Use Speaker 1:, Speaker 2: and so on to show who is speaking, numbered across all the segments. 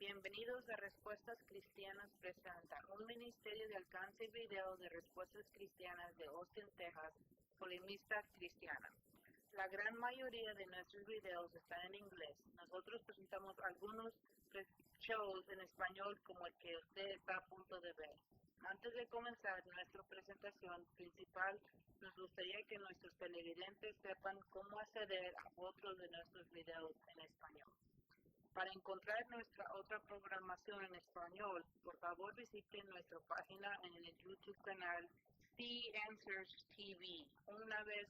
Speaker 1: Bienvenidos a Respuestas Cristianas presenta un ministerio de alcance video de Respuestas Cristianas de Austin, Texas, polemista cristiana. La gran mayoría de nuestros videos están en inglés. Nosotros presentamos algunos shows en español como el que usted está a punto de ver. Antes de comenzar nuestra presentación principal, nos gustaría que nuestros televidentes sepan cómo acceder a otros de nuestros videos en español. Para encontrar nuestra otra programación en español, por favor visite nuestra página en el YouTube canal The Answers TV. Una vez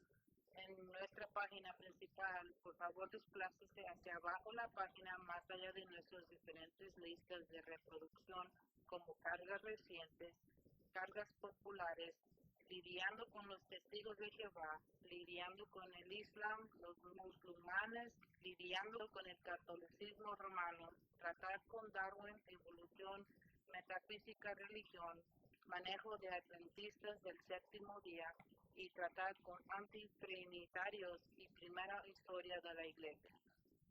Speaker 1: en nuestra página principal, por favor desplácese hacia abajo la página más allá de nuestras diferentes listas de reproducción como cargas recientes, cargas populares, lidiando con los testigos de Jehová, lidiando con el Islam, los musulmanes, lidiando con el catolicismo romano, tratar con Darwin, evolución, metafísica, religión, manejo de adventistas del séptimo día y tratar con antitrinitarios y primera historia de la iglesia.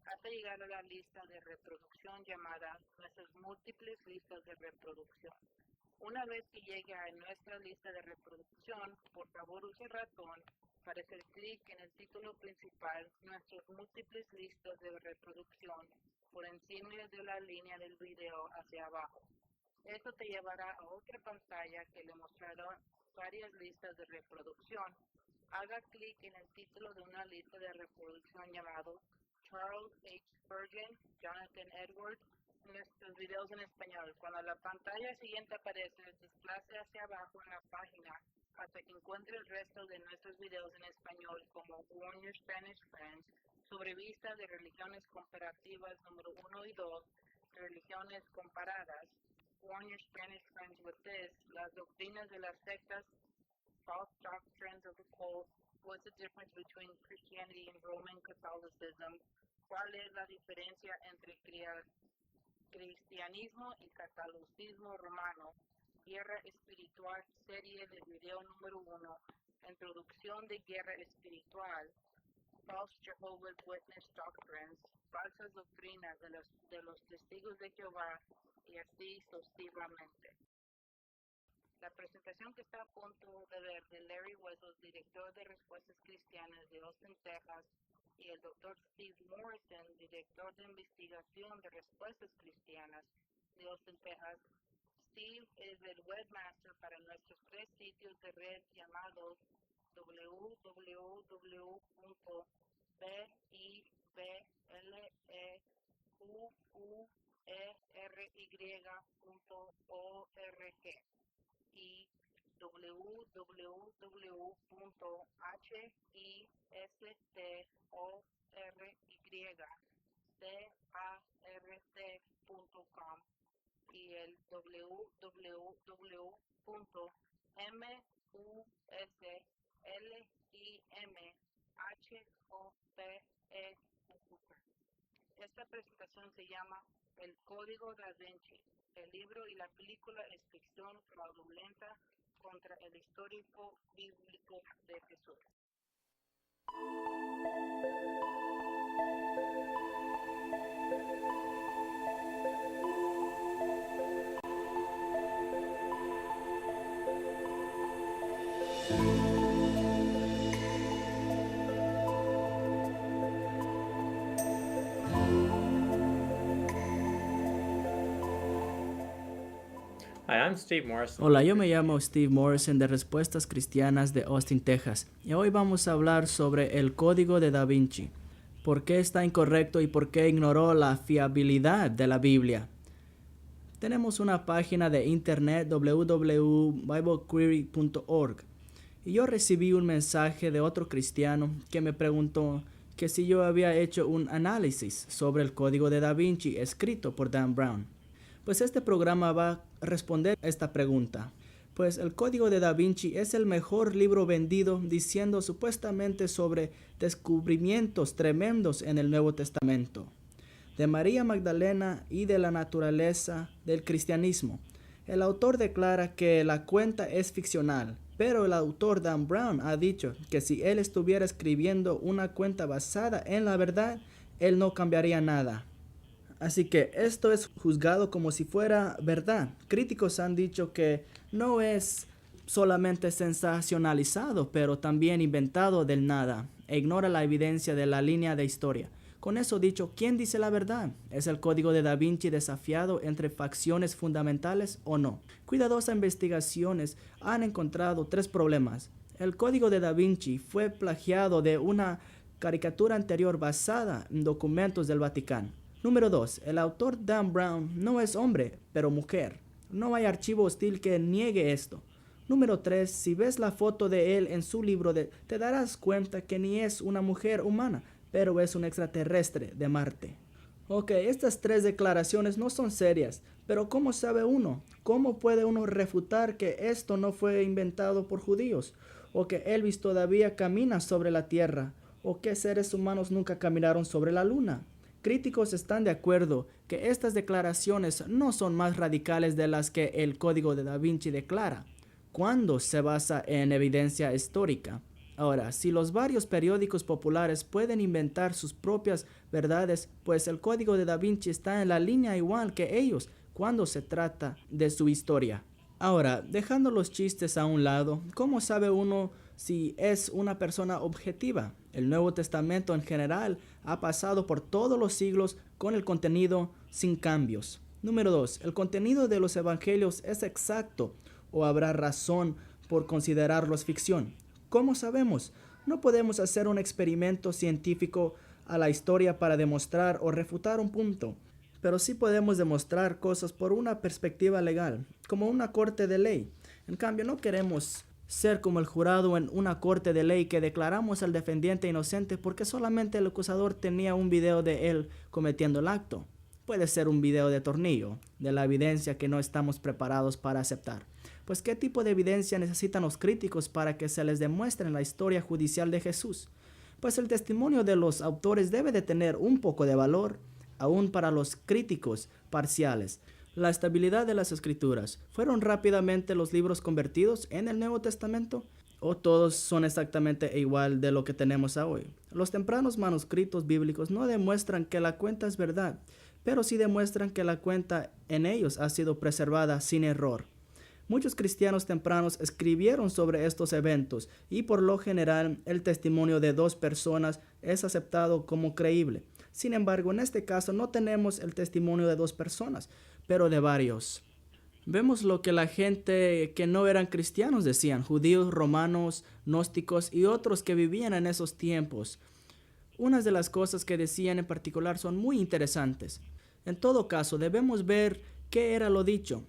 Speaker 1: Hasta llegar a la lista de reproducción llamada nuestras múltiples listas de reproducción. Una vez que llegue a nuestra lista de reproducción, por favor use el ratón para hacer clic en el título principal, nuestras múltiples listas de reproducción, por encima de la línea del video hacia abajo. Esto te llevará a otra pantalla que le mostrará varias listas de reproducción. Haga clic en el título de una lista de reproducción llamado Charles H. Spurgeon, Jonathan Edwards, nuestros videos en español. Cuando la pantalla siguiente aparece, desplace hacia abajo en la página hasta que encuentre el resto de nuestros videos en español como Warn Your Spanish Friends, sobre vistas de religiones comparativas número 1 y 2, religiones comparadas, Warn Your Spanish Friends with This, las doctrinas de las sectas, false doctrines of the cult, what's the difference between Christianity and Roman Catholicism, cuál es la diferencia entre cristianismo y catolicismo romano, guerra espiritual, serie de video número 1, introducción de guerra espiritual, false Jehovah's Witness doctrines, falsas doctrinas de los testigos de Jehová, y así sucesivamente. La presentación que está a punto de ver de Larry Wessels, director de Respuestas Cristianas de Austin, Texas, y el Dr. Steve Morrison, director de investigación de Respuestas Cristianas de Austin, Texas. Steve es el webmaster para nuestros 3 sitios de red llamados www.biblequery.org y www.historycart.com y el www.muslimhope.com. Esta presentación se llama El Código Da Vinci. El libro y la película es ficción fraudulenta contra el histórico bíblico de Jesús.
Speaker 2: Hi, I'm Steve Morrison.
Speaker 3: Hola, yo me llamo Steve Morrison de Respuestas Cristianas de Austin, Texas, y hoy vamos a hablar sobre el Código de Da Vinci. ¿Por qué está incorrecto y por qué ignoró la fiabilidad de la Biblia? Tenemos una página de internet www.biblequery.org y yo recibí un mensaje de otro cristiano que me preguntó que si yo había hecho un análisis sobre el Código de Da Vinci escrito por Dan Brown. Pues este programa va a responder esta pregunta. Pues el Código de Da Vinci es el mejor libro vendido diciendo supuestamente sobre descubrimientos tremendos en el Nuevo Testamento, de María Magdalena y de la naturaleza del cristianismo. El autor declara que la cuenta es ficcional, pero el autor Dan Brown ha dicho que si él estuviera escribiendo una cuenta basada en la verdad, él no cambiaría nada. Así que esto es juzgado como si fuera verdad. Críticos han dicho que no es solamente sensacionalizado, pero también inventado del nada, e ignora la evidencia de la línea de historia. Con eso dicho, ¿quién dice la verdad? ¿Es el código de Da Vinci desafiado entre facciones fundamentales o no? Cuidadosas investigaciones han encontrado 3 problemas. El código de Da Vinci fue plagiado de una caricatura anterior basada en documentos del Vaticano. Número 2. El autor Dan Brown no es hombre, pero mujer. No hay archivo hostil que niegue esto. Número 3. Si ves la foto de él en su libro, te darás cuenta que ni es una mujer humana, pero es un extraterrestre de Marte. Ok, estas 3 declaraciones no son serias, pero ¿cómo sabe uno? ¿Cómo puede uno refutar que esto no fue inventado por judíos? ¿O que Elvis todavía camina sobre la Tierra? ¿O que seres humanos nunca caminaron sobre la Luna? Críticos están de acuerdo que estas declaraciones no son más radicales de las que el Código de Da Vinci declara, cuando se basa en evidencia histórica. Ahora, si los varios periódicos populares pueden inventar sus propias verdades, pues el Código de Da Vinci está en la línea igual que ellos cuando se trata de su historia. Ahora, dejando los chistes a un lado, ¿cómo sabe uno si es una persona objetiva? El Nuevo Testamento en general ha pasado por todos los siglos con el contenido sin cambios. Número 2. ¿El contenido de los evangelios es exacto o habrá razón por considerarlos ficción? ¿Cómo sabemos? No podemos hacer un experimento científico a la historia para demostrar o refutar un punto, pero sí podemos demostrar cosas por una perspectiva legal, como una corte de ley. En cambio, no queremos ser como el jurado en una corte de ley que declaramos al defendiente inocente porque solamente el acusador tenía un video de él cometiendo el acto. Puede ser un video de tornillo, de la evidencia que no estamos preparados para aceptar. Pues, ¿qué tipo de evidencia necesitan los críticos para que se les demuestre en la historia judicial de Jesús? Pues el testimonio de los autores debe de tener un poco de valor, aún para los críticos parciales. La estabilidad de las escrituras. ¿Fueron rápidamente los libros convertidos en el Nuevo Testamento? ¿O todos son exactamente igual de lo que tenemos hoy? Los tempranos manuscritos bíblicos no demuestran que la cuenta es verdad, pero sí demuestran que la cuenta en ellos ha sido preservada sin error. Muchos cristianos tempranos escribieron sobre estos eventos y por lo general el testimonio de 2 personas es aceptado como creíble. Sin embargo, en este caso no tenemos el testimonio de 2 personas, pero de varios. Vemos lo que la gente que no eran cristianos decían, judíos, romanos, gnósticos y otros que vivían en esos tiempos. Unas de las cosas que decían en particular son muy interesantes. En todo caso, debemos ver qué era lo dicho.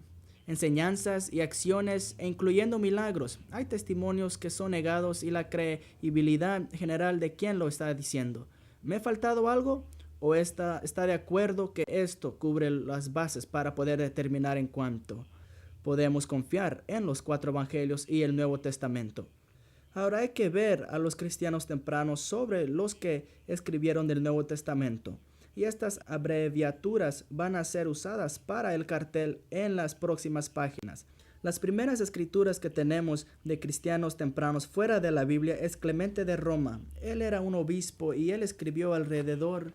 Speaker 3: Enseñanzas y acciones, incluyendo milagros. Hay testimonios que son negados y la credibilidad general de quien lo está diciendo. ¿Me ha faltado algo? ¿O está de acuerdo que esto cubre las bases para poder determinar en cuánto podemos confiar en los 4 evangelios y el Nuevo Testamento? Ahora hay que ver a los cristianos tempranos sobre los que escribieron del Nuevo Testamento. Y estas abreviaturas van a ser usadas para el cartel en las próximas páginas. Las primeras escrituras que tenemos de cristianos tempranos fuera de la Biblia es Clemente de Roma. Él era un obispo y él escribió alrededor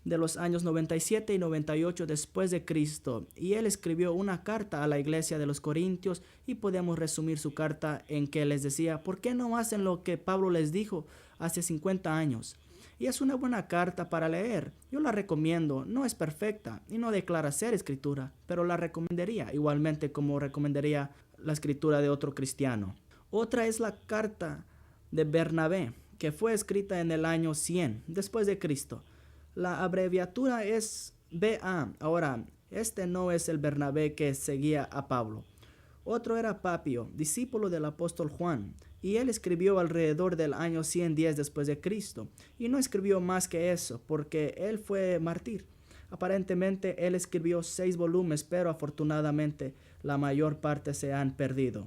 Speaker 3: de los años 97 y 98 después de Cristo. Y él escribió una carta a la iglesia de los Corintios y podemos resumir su carta en que les decía, ¿por qué no hacen lo que Pablo les dijo hace 50 años? Y es una buena carta para leer. Yo la recomiendo. No es perfecta y no declara ser escritura, pero la recomendaría igualmente como recomendaría la escritura de otro cristiano. Otra es la carta de Bernabé, que fue escrita en el año 100 después de Cristo. La abreviatura es BA. Ahora, este no es el Bernabé que seguía a Pablo. Otro era Papio, discípulo del apóstol Juan, y él escribió alrededor del año 110 después de Cristo, y no escribió más que eso, porque él fue mártir. Aparentemente él escribió 6 volúmenes, pero afortunadamente la mayor parte se han perdido.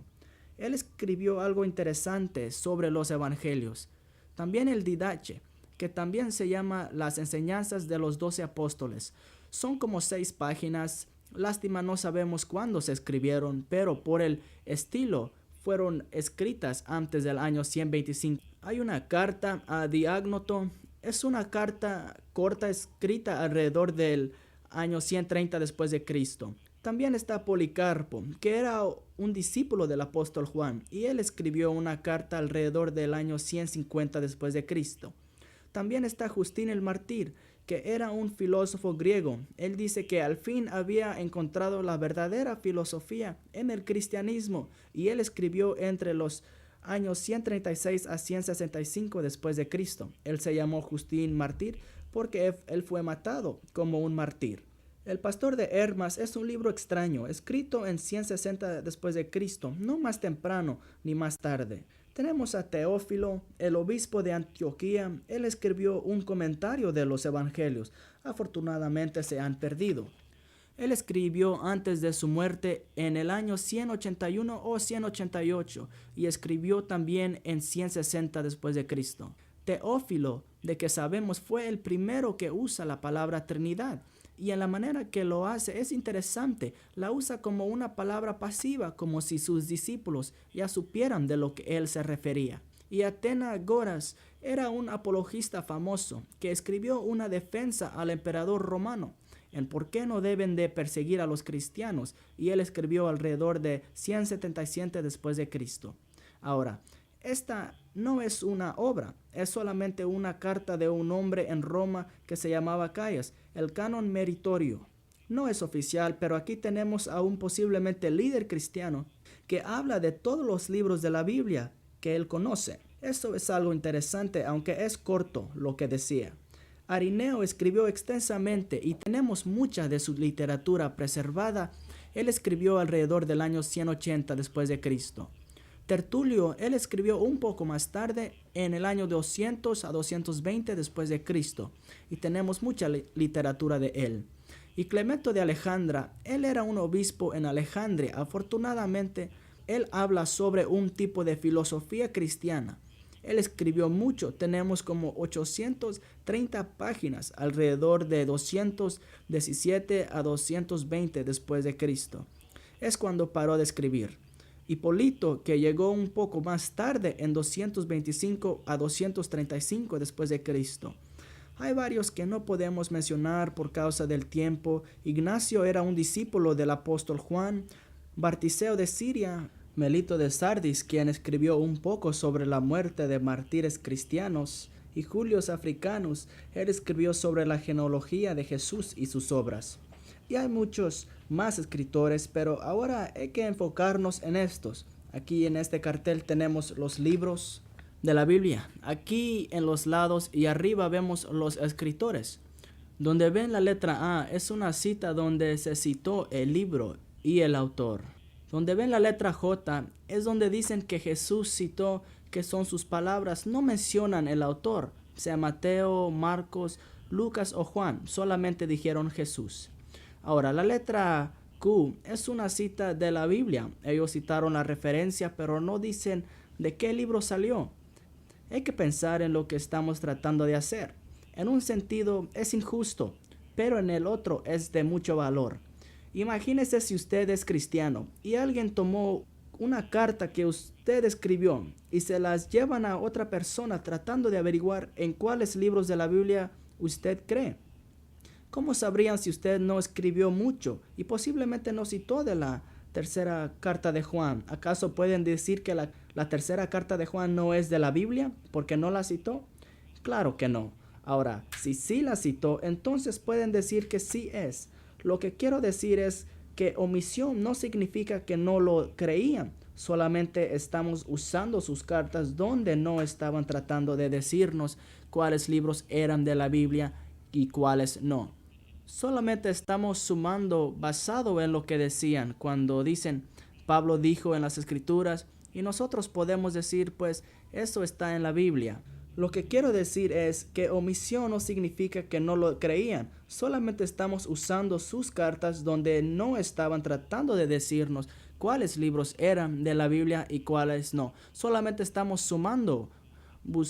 Speaker 3: Él escribió algo interesante sobre los evangelios. También el Didache, que también se llama Las enseñanzas de los 12 apóstoles. Son como 6 páginas. Lástima, no sabemos cuándo se escribieron, pero por el estilo fueron escritas antes del año 125. Hay una carta a Diágnoto. Es una carta corta escrita alrededor del año 130 después de Cristo. También está Policarpo, que era un discípulo del apóstol Juan, y él escribió una carta alrededor del año 150 después de Cristo. También está Justín el Mártir, que era un filósofo griego. Él dice que al fin había encontrado la verdadera filosofía en el cristianismo, y él escribió entre los años 136 a 165 después de Cristo. Él se llamó Justín Mártir porque él fue matado como un mártir. El Pastor de Hermas es un libro extraño, escrito en 160 después de Cristo, no más temprano ni más tarde. Tenemos a Teófilo, el obispo de Antioquía. Él escribió un comentario de los evangelios. Afortunadamente se han perdido. Él escribió antes de su muerte en el año 181 o 188 y escribió también en 160 después de Cristo. Teófilo, de que sabemos, fue el primero que usa la palabra Trinidad. Y en la manera que lo hace es interesante. La usa como una palabra pasiva, como si sus discípulos ya supieran de lo que él se refería. Y Atenagoras era un apologista famoso que escribió una defensa al emperador romano en por qué no deben de perseguir a los cristianos, y él escribió alrededor de 177 después de Cristo. Ahora, esta no es una obra, es solamente una carta de un hombre en Roma que se llamaba Callas, el canon meritorio. No es oficial, pero aquí tenemos a un posiblemente líder cristiano que habla de todos los libros de la Biblia que él conoce. Eso es algo interesante, aunque es corto lo que decía. Arineo escribió extensamente y tenemos mucha de su literatura preservada. Él escribió alrededor del año 180 después de Cristo. Tertulio, él escribió un poco más tarde, en el año 200 a 220 después de Cristo, y tenemos mucha literatura de él. Y Clemente de Alejandra, él era un obispo en Alejandría. Afortunadamente, él habla sobre un tipo de filosofía cristiana. Él escribió mucho, tenemos como 830 páginas, alrededor de 217 a 220 después de Cristo. Es cuando paró de escribir. Hipólito, que llegó un poco más tarde, en 225 a 235 después de Cristo. Hay varios que no podemos mencionar por causa del tiempo. Ignacio era un discípulo del apóstol Juan. Bartiseo de Siria, Melito de Sardis, quien escribió un poco sobre la muerte de mártires cristianos, y Julius Africanus, él escribió sobre la genealogía de Jesús y sus obras. Y hay muchos más escritores, pero ahora hay que enfocarnos en estos. Aquí en este cartel tenemos los libros de la Biblia. Aquí en los lados y arriba vemos los escritores. Donde ven la letra A es una cita donde se citó el libro y el autor. Donde ven la letra J es donde dicen que Jesús citó, que son sus palabras. No mencionan el autor, sea Mateo, Marcos, Lucas o Juan. Solamente dijeron Jesús. Ahora, la letra Q es una cita de la Biblia. Ellos citaron la referencia, pero no dicen de qué libro salió. Hay que pensar en lo que estamos tratando de hacer. En un sentido es injusto, pero en el otro es de mucho valor. Imagínese si usted es cristiano y alguien tomó una carta que usted escribió y se las llevan a otra persona tratando de averiguar en cuáles libros de la Biblia usted cree. ¿Cómo sabrían si usted no escribió mucho y posiblemente no citó de la tercera carta de Juan? ¿Acaso pueden decir que la tercera carta de Juan no es de la Biblia porque no la citó? Claro que no. Ahora, si sí la citó, entonces pueden decir que sí es. Lo que quiero decir es que omisión no significa que no lo creían. Solamente estamos usando sus cartas donde no estaban tratando de decirnos cuáles libros eran de la Biblia y cuáles no. Solamente estamos sumando basado en lo que decían. Cuando dicen, Pablo dijo en las Escrituras, y nosotros podemos decir, pues, eso está en la Biblia. Lo que quiero decir es que omisión no significa que no lo creían. Solamente estamos usando sus cartas donde no estaban tratando de decirnos cuáles libros eran de la Biblia y cuáles no. Solamente estamos sumando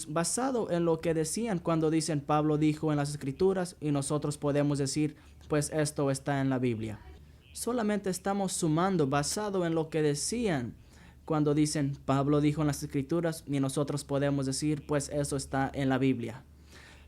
Speaker 3: basado en lo que decían cuando dicen Pablo dijo en las Escrituras y nosotros podemos decir pues esto está en la Biblia. Solamente estamos sumando basado en lo que decían cuando dicen Pablo dijo en las Escrituras y nosotros podemos decir pues eso está en la Biblia.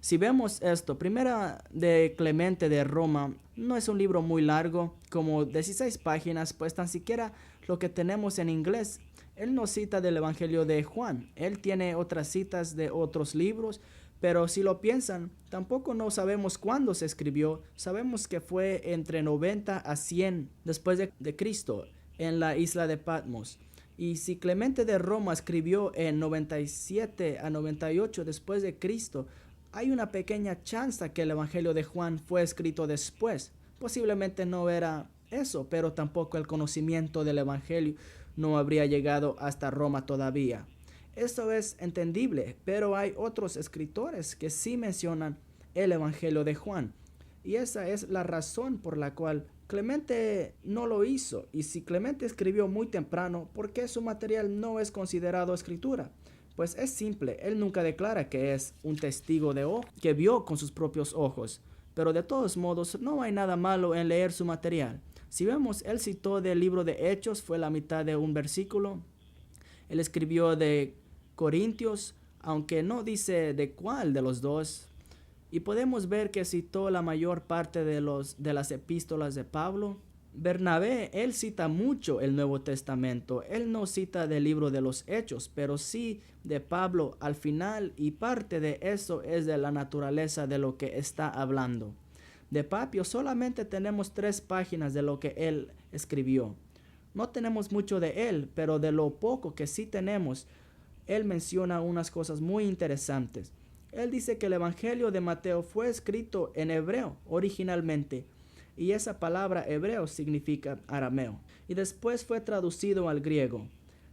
Speaker 3: Si vemos esto, Primera de Clemente de Roma no es un libro muy largo, como 16 páginas, pues tan siquiera lo que tenemos en inglés. Él no cita del Evangelio de Juan, él tiene otras citas de otros libros, pero si lo piensan, tampoco no sabemos cuándo se escribió. Sabemos que fue entre 90 a 100 después de Cristo en la isla de Patmos. Y si Clemente de Roma escribió en 97 a 98 después de Cristo, hay una pequeña chance que el Evangelio de Juan fue escrito después. Posiblemente no era eso, pero tampoco el conocimiento del Evangelio no habría llegado hasta Roma todavía. Esto es entendible, pero hay otros escritores que sí mencionan el Evangelio de Juan. Y esa es la razón por la cual Clemente no lo hizo. Y si Clemente escribió muy temprano, ¿por qué su material no es considerado escritura? Pues es simple, él nunca declara que es un testigo de que vio con sus propios ojos. Pero de todos modos, no hay nada malo en leer su material. Si vemos, él citó del libro de Hechos, fue la mitad de un versículo. Él escribió de Corintios, aunque no dice de cuál de los dos. Y podemos ver que citó la mayor parte de las epístolas de Pablo. Bernabé, él cita mucho el Nuevo Testamento. Él no cita del libro de los Hechos, pero sí de Pablo al final, y parte de eso es de la naturaleza de lo que está hablando. De Papio solamente tenemos 3 páginas de lo que él escribió. No tenemos mucho de él, pero de lo poco que sí tenemos, él menciona unas cosas muy interesantes. Él dice que el Evangelio de Mateo fue escrito en hebreo originalmente, y esa palabra hebreo significa arameo, y después fue traducido al griego.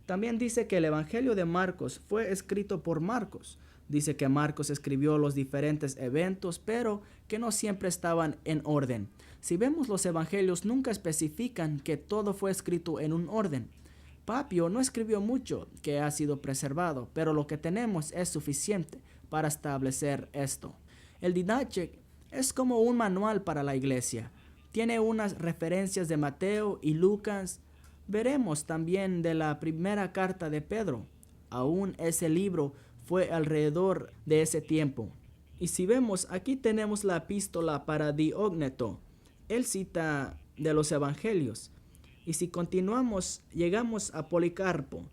Speaker 3: También dice que el Evangelio de Marcos fue escrito por Marcos. Dice que Marcos escribió los diferentes eventos, pero que no siempre estaban en orden. Si vemos los evangelios, nunca especifican que todo fue escrito en un orden. Papio no escribió mucho que ha sido preservado, pero lo que tenemos es suficiente para establecer esto. El Didache es como un manual para la iglesia. Tiene unas referencias de Mateo y Lucas. Veremos también de la primera carta de Pedro. Aún ese libro fue alrededor de ese tiempo. Y si vemos, aquí tenemos la epístola para Diógneto. Él cita de los evangelios. Y si continuamos, llegamos a Policarpo.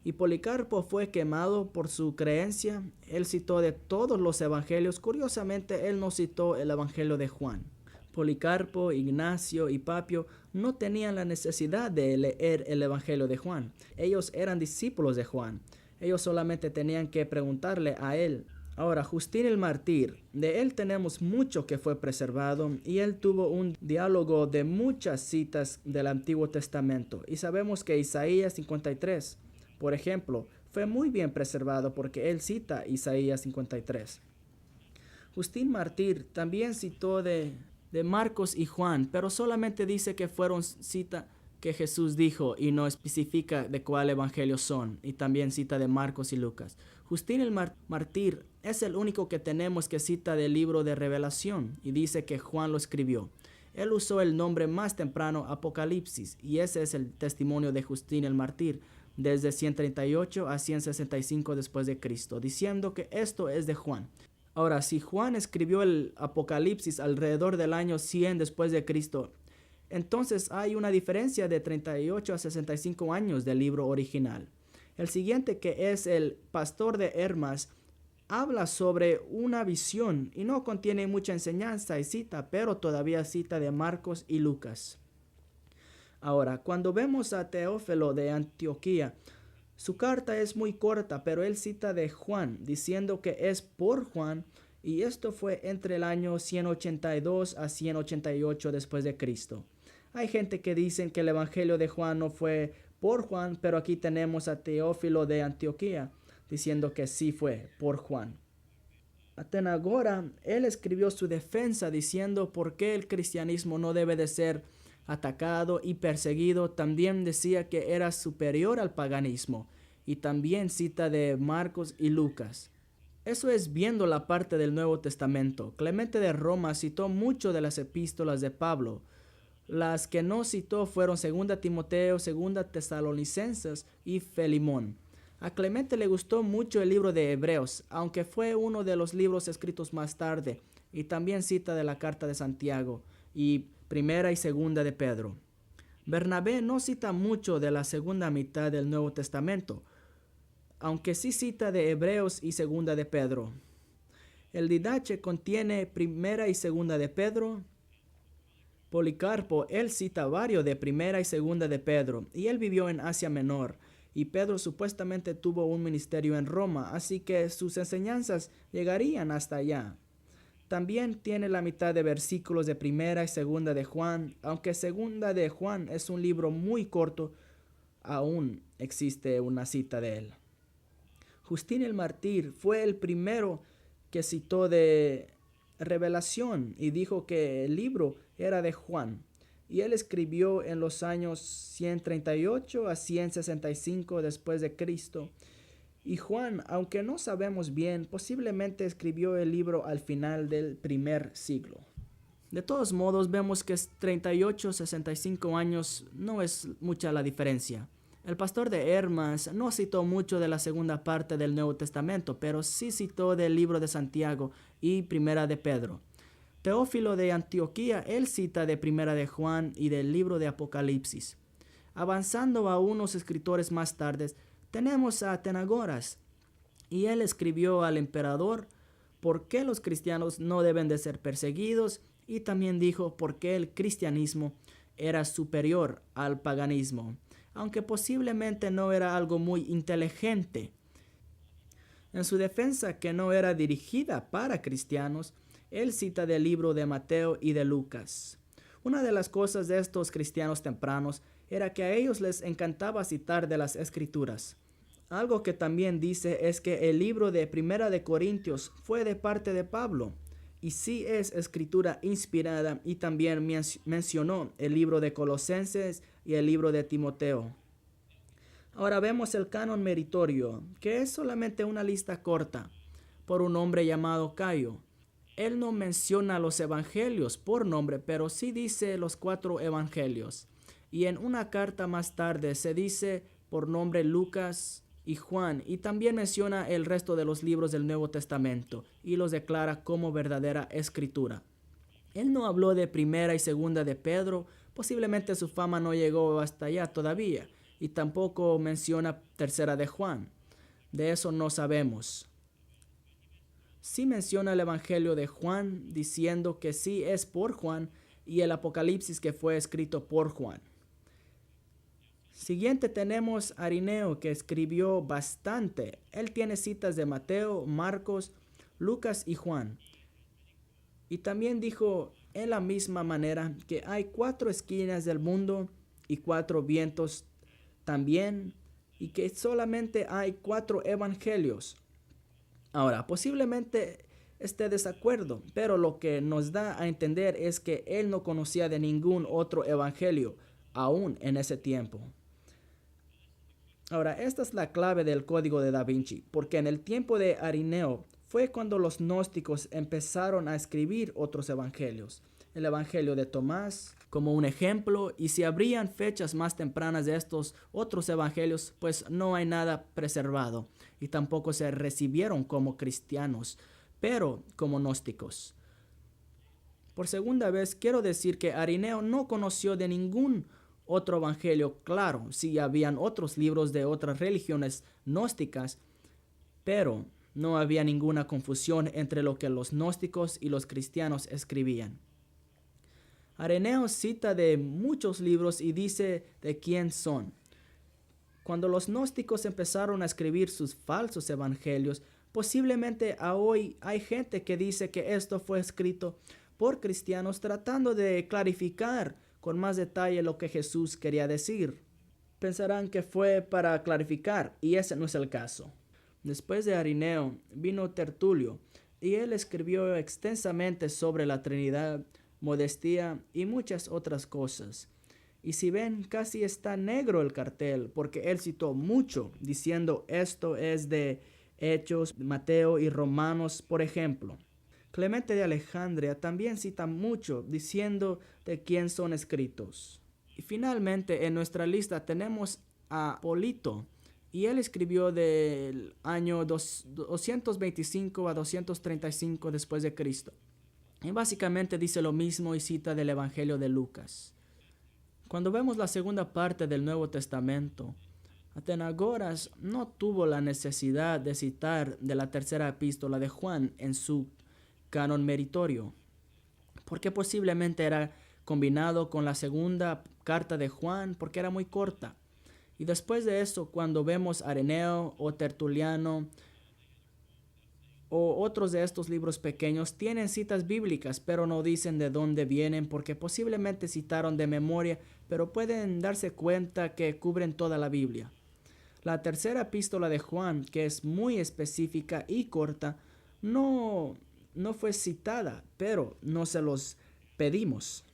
Speaker 3: Y Policarpo fue quemado por su creencia. Él citó de todos los evangelios. Curiosamente, él no citó el evangelio de Juan. Policarpo, Ignacio y Papio no tenían la necesidad de leer el evangelio de Juan. Ellos eran discípulos de Juan. Ellos solamente tenían que preguntarle a él. Ahora, Justín el Mártir, de él tenemos mucho que fue preservado, y él tuvo un diálogo de muchas citas del Antiguo Testamento. Y sabemos que Isaías 53, por ejemplo, fue muy bien preservado porque él cita Isaías 53. Justín Mártir también citó de Marcos y Juan, pero solamente dice que fueron cita que Jesús dijo y no especifica de cuál evangelio son, y también cita de Marcos y Lucas. Justín el Mártir es el único que tenemos que cita del libro de Revelación y dice que Juan lo escribió. Él usó el nombre más temprano, Apocalipsis, y ese es el testimonio de Justín el Mártir desde 138 a 165 después de Cristo, diciendo que esto es de Juan. Ahora, si Juan escribió el Apocalipsis alrededor del año 100 después de Cristo, entonces hay una diferencia de 38 a 65 años del libro original. El siguiente, que es el Pastor de Hermas, habla sobre una visión y no contiene mucha enseñanza y cita, pero todavía cita de Marcos y Lucas. Ahora, cuando vemos a Teófilo de Antioquía, su carta es muy corta, pero él cita de Juan, diciendo que es por Juan, y esto fue entre el año 182 a 188 después de Cristo. Hay gente que dicen que el evangelio de Juan no fue por Juan, pero aquí tenemos a Teófilo de Antioquía diciendo que sí fue por Juan. Atenagora, él escribió su defensa diciendo por qué el cristianismo no debe de ser atacado y perseguido. También decía que era superior al paganismo, y también cita de Marcos y Lucas. Eso es viendo la parte del Nuevo Testamento. Clemente de Roma citó mucho de las epístolas de Pablo. Las que no citó fueron 2 Timoteo, 2 Tesalonicenses y Filemón. A Clemente le gustó mucho el libro de Hebreos, aunque fue uno de los libros escritos más tarde, y también cita de la carta de Santiago y primera y segunda de Pedro. Bernabé no cita mucho de la segunda mitad del Nuevo Testamento, aunque sí cita de Hebreos y segunda de Pedro. El Didache contiene primera y segunda de Pedro. Policarpo, él cita varios de primera y segunda de Pedro, y él vivió en Asia Menor, y Pedro supuestamente tuvo un ministerio en Roma, así que sus enseñanzas llegarían hasta allá. También tiene la mitad de versículos de primera y segunda de Juan, aunque segunda de Juan es un libro muy corto, aún existe una cita de él. Justín el Mártir fue el primero que citó de Revelación y dijo que el libro era de Juan, y él escribió en los años 138 a 165 después de Cristo. Y Juan, aunque no sabemos bien, posiblemente escribió el libro al final del primer siglo. De todos modos, vemos que 38 a 65 años no es mucha la diferencia. El pastor de Hermas no citó mucho de la segunda parte del Nuevo Testamento, pero sí citó del libro de Santiago y primera de Pedro. Teófilo de Antioquía, él cita de primera de Juan y del libro de Apocalipsis. Avanzando a unos escritores más tardes, tenemos a Atenagoras, y él escribió al emperador por qué los cristianos no deben de ser perseguidos, y también dijo por qué el cristianismo era superior al paganismo, aunque posiblemente no era algo muy inteligente. En su defensa, que no era dirigida para cristianos, él cita del libro de Mateo y de Lucas. Una de las cosas de estos cristianos tempranos era que a ellos les encantaba citar de las Escrituras. Algo que también dice es que el libro de Primera de Corintios fue de parte de Pablo, y sí es escritura inspirada, y también mencionó el libro de Colosenses y el libro de Timoteo. Ahora vemos el canon meritorio, que es solamente una lista corta, por un hombre llamado Cayo. Él no menciona los evangelios por nombre, pero sí dice los 4 evangelios. Y en una carta más tarde se dice por nombre Lucas y Juan, y también menciona el resto de los libros del Nuevo Testamento y los declara como verdadera escritura. Él no habló de primera y segunda de Pedro, posiblemente su fama no llegó hasta allá todavía, y tampoco menciona tercera de Juan. De eso no sabemos. Sí menciona el Evangelio de Juan, diciendo que sí es por Juan, y el Apocalipsis que fue escrito por Juan. Siguiente tenemos a Ireneo, que escribió bastante. Él tiene citas de Mateo, Marcos, Lucas y Juan. Y también dijo en la misma manera que hay 4 esquinas del mundo y 4 vientos también, y que solamente hay 4 evangelios. Ahora, posiblemente esté desacuerdo, pero lo que nos da a entender es que él no conocía de ningún otro evangelio, aún en ese tiempo. Ahora, esta es la clave del Código de Da Vinci, porque en el tiempo de Ireneo fue cuando los gnósticos empezaron a escribir otros evangelios. El Evangelio de Tomás como un ejemplo, y si habrían fechas más tempranas de estos otros evangelios, pues no hay nada preservado, y tampoco se recibieron como cristianos, pero como gnósticos. Por segunda vez quiero decir que Ireneo no conoció de ningún otro evangelio. Claro, sí habían otros libros de otras religiones gnósticas, pero no había ninguna confusión entre lo que los gnósticos y los cristianos escribían. Ireneo cita de muchos libros y dice de quién son. Cuando los gnósticos empezaron a escribir sus falsos evangelios, posiblemente a hoy hay gente que dice que esto fue escrito por cristianos tratando de clarificar con más detalle lo que Jesús quería decir. Pensarán que fue para clarificar, y ese no es el caso. Después de Ireneo vino Tertulio, y él escribió extensamente sobre la Trinidad, modestia y muchas otras cosas. Y si ven, casi está negro el cartel, porque él citó mucho, diciendo esto es de Hechos, Mateo y Romanos, por ejemplo. Clemente de Alejandría también cita mucho, diciendo de quién son escritos. Y finalmente en nuestra lista tenemos a Polito, y él escribió del año 225 a 235 después de Cristo. Y básicamente dice lo mismo y cita del Evangelio de Lucas. Cuando vemos la segunda parte del Nuevo Testamento, Atenagoras no tuvo la necesidad de citar de la tercera epístola de Juan en su canon meritorio, porque posiblemente era combinado con la segunda carta de Juan porque era muy corta. Y después de eso, cuando vemos Areneo o Tertuliano o otros de estos libros pequeños, tienen citas bíblicas, pero no dicen de dónde vienen porque posiblemente citaron de memoria, pero pueden darse cuenta que cubren toda la Biblia. La tercera epístola de Juan, que es muy específica y corta, no fue citada, pero no se los pedimos.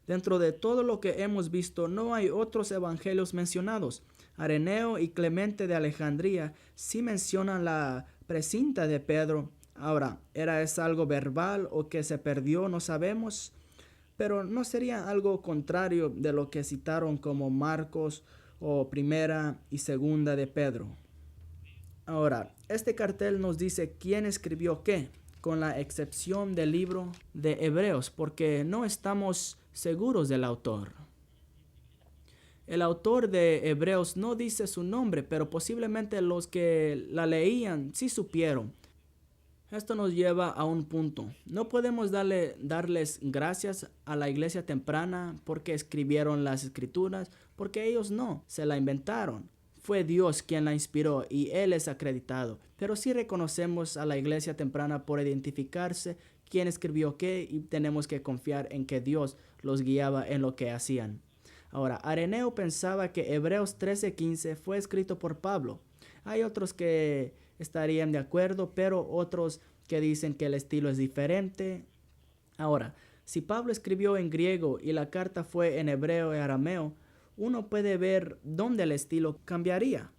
Speaker 3: Dentro de todo lo que hemos visto, no hay otros evangelios mencionados. Areneo y Clemente de Alejandría sí mencionan la precinta de Pedro. Ahora, ¿es algo verbal o que se perdió? No sabemos. Pero no sería algo contrario de lo que citaron como Marcos o primera y segunda de Pedro. Ahora, este cartel nos dice quién escribió qué, con la excepción del libro de Hebreos, porque no estamos seguros del autor. El autor de Hebreos no dice su nombre, pero posiblemente los que la leían sí supieron. Esto nos lleva a un punto. No podemos darles gracias a la iglesia temprana porque escribieron las escrituras, porque ellos no, se la inventaron. Fue Dios quien la inspiró y Él es acreditado. Pero sí reconocemos a la iglesia temprana por identificarse quién escribió qué y tenemos que confiar en que Dios los guiaba en lo que hacían. Ahora, Areneo pensaba que Hebreos 13:15 fue escrito por Pablo. Hay otros que estarían de acuerdo, pero otros que dicen que el estilo es diferente. Ahora, si Pablo escribió en griego y la carta fue en hebreo y arameo, uno puede ver dónde el estilo cambiaría.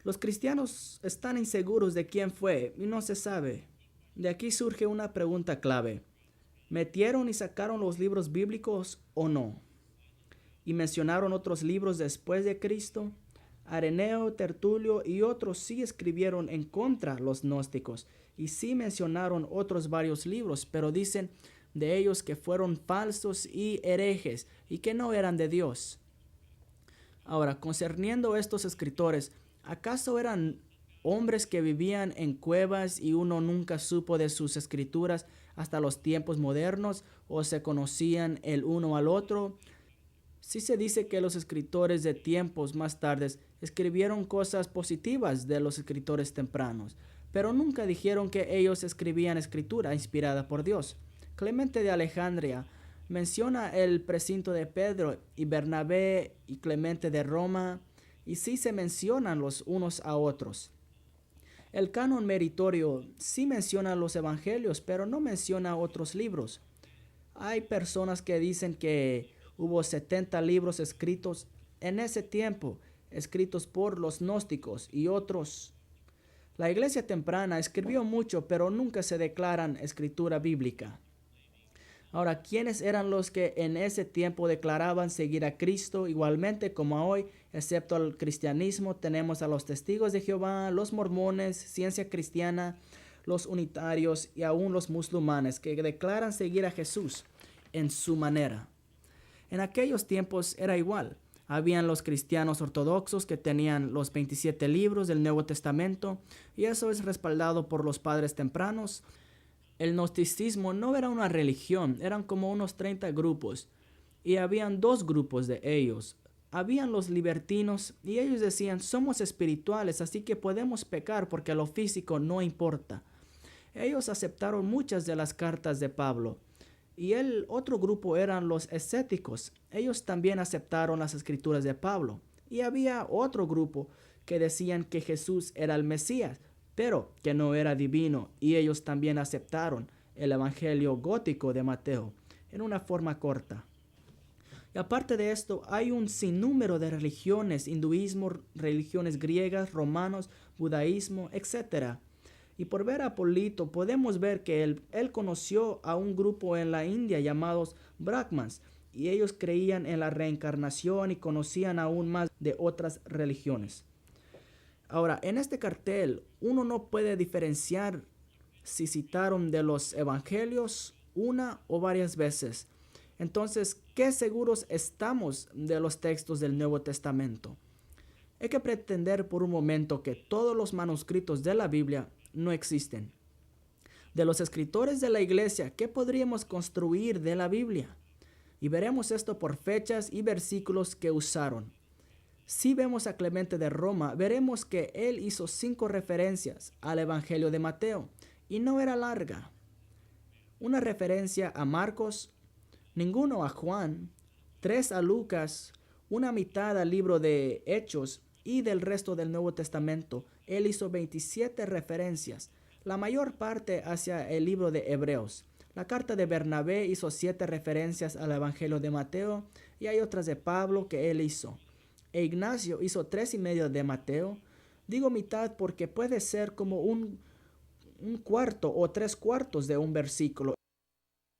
Speaker 3: Los cristianos están inseguros de quién fue y no se sabe. De aquí surge una pregunta clave. ¿Metieron y sacaron los libros bíblicos o no? ¿Y mencionaron otros libros después de Cristo? Areneo, Tertulio y otros sí escribieron en contra de los gnósticos y sí mencionaron otros varios libros, pero dicen de ellos que fueron falsos y herejes y que no eran de Dios. Ahora, concerniendo a estos escritores, ¿acaso eran hombres que vivían en cuevas y uno nunca supo de sus escrituras hasta los tiempos modernos o se conocían el uno al otro? Sí se dice que los escritores de tiempos más tardes escribieron cosas positivas de los escritores tempranos, pero nunca dijeron que ellos escribían escritura inspirada por Dios. Clemente de Alejandría menciona el precinto de Pedro y Bernabé y Clemente de Roma, y sí se mencionan los unos a otros. El canon meritorio sí menciona los evangelios, pero no menciona otros libros. Hay personas que dicen que hubo 70 libros escritos en ese tiempo, escritos por los gnósticos y otros. La iglesia temprana escribió mucho, pero nunca se declaran escritura bíblica. Ahora, ¿quiénes eran los que en ese tiempo declaraban seguir a Cristo igualmente como hoy? Excepto al cristianismo, tenemos a los testigos de Jehová, los mormones, ciencia cristiana, los unitarios y aún los musulmanes que declaran seguir a Jesús en su manera. En aquellos tiempos era igual. Habían los cristianos ortodoxos que tenían los 27 libros del Nuevo Testamento y eso es respaldado por los padres tempranos. El gnosticismo no era una religión, eran como unos 30 grupos y habían dos grupos de ellos. Habían los libertinos y ellos decían somos espirituales así que podemos pecar porque lo físico no importa. Ellos aceptaron muchas de las cartas de Pablo. Y el otro grupo eran los escépticos. Ellos también aceptaron las escrituras de Pablo. Y había otro grupo que decían que Jesús era el Mesías, pero que no era divino. Y ellos también aceptaron el evangelio gótico de Mateo en una forma corta. Y aparte de esto, hay un sinnúmero de religiones, hinduismo, religiones griegas, romanos, budaísmo, etc. Y por ver a Polito podemos ver que él conoció a un grupo en la India llamados Brahmans y ellos creían en la reencarnación y conocían aún más de otras religiones. Ahora, en este cartel, uno no puede diferenciar si citaron de los evangelios una o varias veces. Entonces, ¿qué seguros estamos de los textos del Nuevo Testamento? Hay que pretender por un momento que todos los manuscritos de la Biblia no existen. De los escritores de la iglesia, ¿qué podríamos construir de la Biblia? Y veremos esto por fechas y versículos que usaron. Si vemos a Clemente de Roma, veremos que él hizo 5 referencias al Evangelio de Mateo, y no era larga. Una referencia a Marcos, ninguno a Juan, 3 a Lucas, una mitad al libro de Hechos, y del resto del Nuevo Testamento, él hizo 27 referencias, la mayor parte hacia el libro de Hebreos. La carta de Bernabé hizo 7 referencias al Evangelio de Mateo, y hay otras de Pablo que él hizo. E Ignacio hizo 3,5 de Mateo. Digo mitad porque puede ser como un cuarto o 3/4 de un versículo.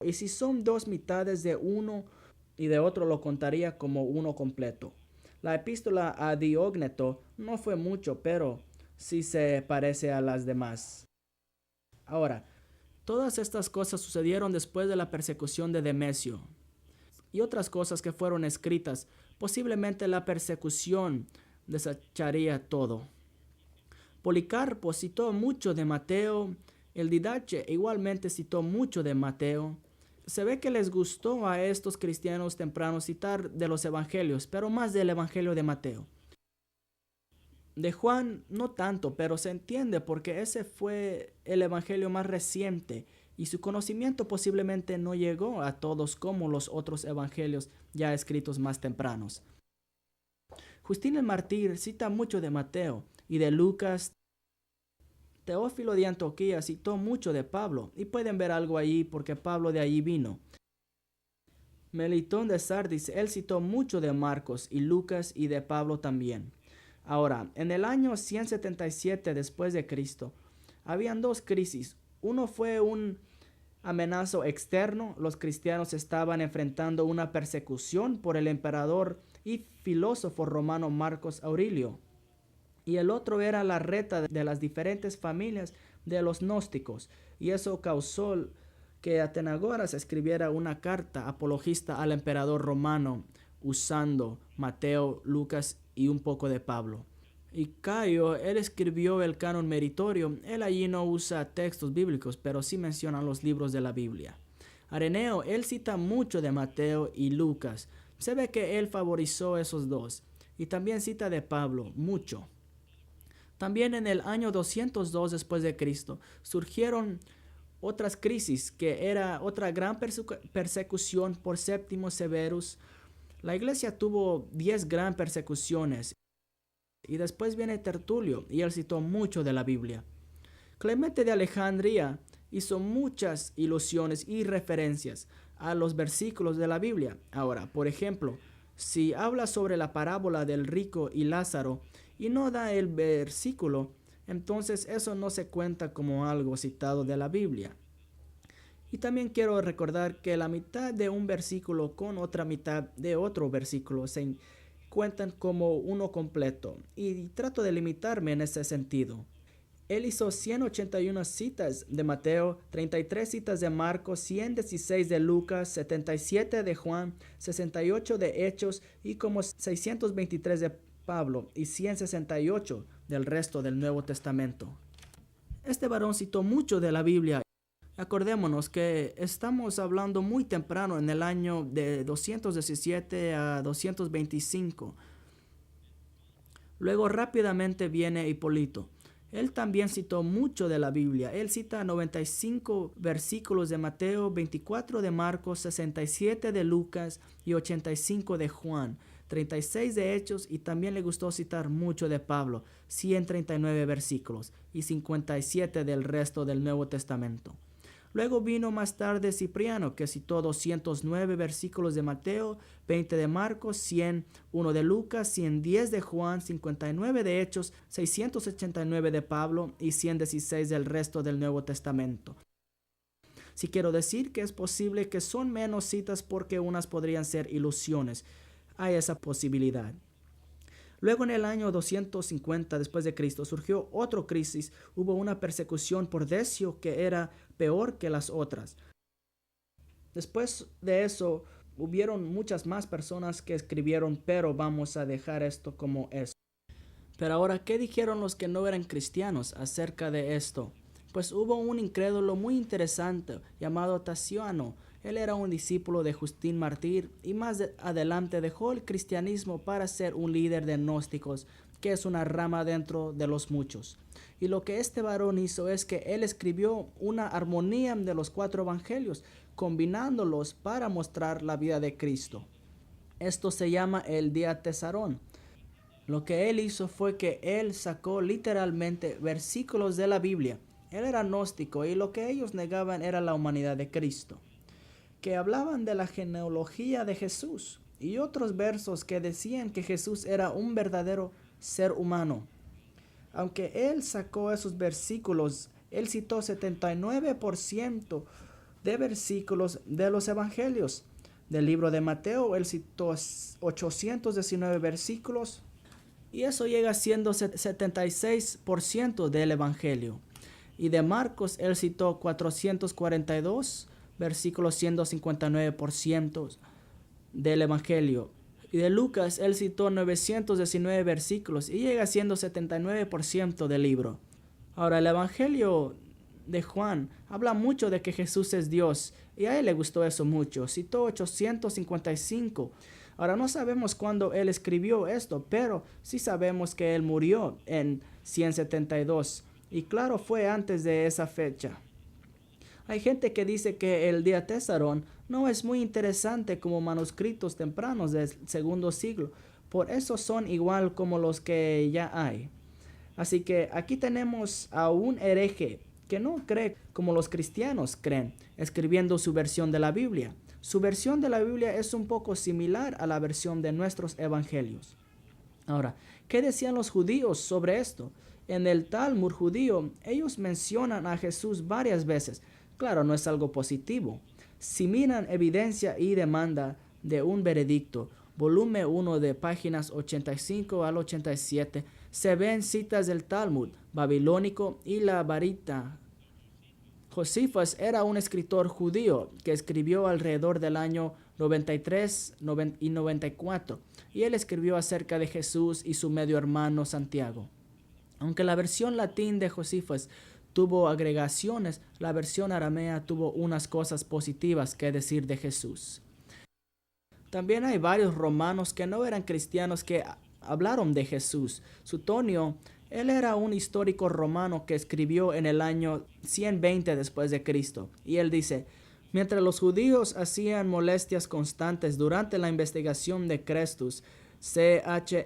Speaker 3: Y si son 2 mitades de uno y de otro, lo contaría como uno completo. La epístola a Diógneto no fue mucho, pero sí se parece a las demás. Ahora, todas estas cosas sucedieron después de la persecución de Demesio y otras cosas que fueron escritas. Posiblemente la persecución desecharía todo. Policarpo citó mucho de Mateo. El Didache igualmente citó mucho de Mateo. Se ve que les gustó a estos cristianos tempranos citar de los evangelios, pero más del evangelio de Mateo. De Juan no tanto, pero se entiende porque ese fue el evangelio más reciente y su conocimiento posiblemente no llegó a todos como los otros evangelios ya escritos más tempranos. Justín el Mártir cita mucho de Mateo y de Lucas. Teófilo de Antioquía citó mucho de Pablo, y pueden ver algo ahí porque Pablo de allí vino. Melitón de Sardis, él citó mucho de Marcos y Lucas y de Pablo también. Ahora, en el año 177 después de Cristo, habían 2 crisis. Uno fue un amenazo externo. Los cristianos estaban enfrentando una persecución por el emperador y filósofo romano Marcos Aurelio. Y el otro era la reta de las diferentes familias de los gnósticos. Y eso causó que Atenagoras escribiera una carta apologista al emperador romano usando Mateo, Lucas y un poco de Pablo. Y Cayo, él escribió el canon meritorio. Él allí no usa textos bíblicos, pero sí menciona los libros de la Biblia. Areneo, él cita mucho de Mateo y Lucas. Se ve que él favorizó esos 2. Y también cita de Pablo, mucho. También en el año 202 después de Cristo surgieron otras crisis, que era otra gran persecución por Séptimo Severus. La iglesia tuvo 10 gran persecuciones. Y después viene Tertulio, y él citó mucho de la Biblia. Clemente de Alejandría hizo muchas ilusiones y referencias a los versículos de la Biblia. Ahora, por ejemplo, si habla sobre la parábola del rico y Lázaro y no da el versículo, entonces eso no se cuenta como algo citado de la Biblia. Y también quiero recordar que la mitad de un versículo con otra mitad de otro versículo se cuentan como uno completo, y trato de limitarme en ese sentido. Él hizo 181 citas de Mateo, 33 citas de Marcos, 116 de Lucas, 77 de Juan, 68 de Hechos y como 623 de Pablo y 168 del resto del Nuevo Testamento. Este varón citó mucho de la Biblia. Acordémonos que estamos hablando muy temprano en el año de 217 a 225. Luego rápidamente viene Hipólito. Él también citó mucho de la Biblia. Él cita 95 versículos de Mateo, 24 de Marcos, 67 de Lucas y 85 de Juan, 36 de Hechos, y también le gustó citar mucho de Pablo, 139 versículos y 57 del resto del Nuevo Testamento. Luego vino más tarde Cipriano, que citó 209 versículos de Mateo, 20 de Marcos, 101 de Lucas, 110 de Juan, 59 de Hechos, 689 de Pablo y 116 del resto del Nuevo Testamento. Si quiero decir que es posible que son menos citas porque unas podrían ser ilusiones, hay esa posibilidad. Luego en el año 250 después de Cristo surgió otra crisis. Hubo una persecución por Decio que era peor que las otras. Después de eso hubieron muchas más personas que escribieron, pero vamos a dejar esto como es. Pero ahora, ¿qué dijeron los que no eran cristianos acerca de esto? Pues hubo un incrédulo muy interesante llamado Tasiano. Él era un discípulo de Justín Mártir y más adelante dejó el cristianismo para ser un líder de gnósticos, que es una rama dentro de los muchos. Y lo que este varón hizo es que él escribió una armonía de los 4 evangelios, combinándolos para mostrar la vida de Cristo. Esto se llama el Diatessaron. Lo que él hizo fue que él sacó literalmente versículos de la Biblia. Él era gnóstico y lo que ellos negaban era la humanidad de Cristo, que hablaban de la genealogía de Jesús y otros versos que decían que Jesús era un verdadero ser humano. Aunque él sacó esos versículos, él citó 79% de versículos de los evangelios. Del libro de Mateo, él citó 819 versículos y eso llega siendo 76% del evangelio. Y de Marcos, él citó 442 versículos, siendo 59% del evangelio. Y de Lucas, él citó 919 versículos y llega siendo 79% del libro. Ahora, el evangelio de Juan habla mucho de que Jesús es Dios y a él le gustó eso mucho. Citó 855. Ahora, no sabemos cuándo él escribió esto, pero sí sabemos que él murió en 172. Y claro, fue antes de esa fecha. Hay gente que dice que el Diatessaron no es muy interesante como manuscritos tempranos del segundo siglo. Por eso son igual como los que ya hay. Así que aquí tenemos a un hereje que no cree como los cristianos creen, escribiendo su versión de la Biblia. Su versión de la Biblia es un poco similar a la versión de nuestros evangelios. Ahora, ¿qué decían los judíos sobre esto? En el Talmud judío, ellos mencionan a Jesús varias veces. Claro, no es algo positivo. Si miran evidencia y demanda de un veredicto, volumen 1 de páginas 85 al 87, se ven citas del Talmud babilónico y la Barita. Josifas era un escritor judío que escribió alrededor del año 93 y 94, y él escribió acerca de Jesús y su medio hermano Santiago. Aunque la versión latín de Josifas tuvo agregaciones, la versión aramea tuvo unas cosas positivas que decir de Jesús. También hay varios romanos que no eran cristianos que hablaron de Jesús. Sutonio, él era un histórico romano que escribió en el año 120 después de Cristo. Y él dice: mientras los judíos hacían molestias constantes durante la investigación de Crestus, Chrestus,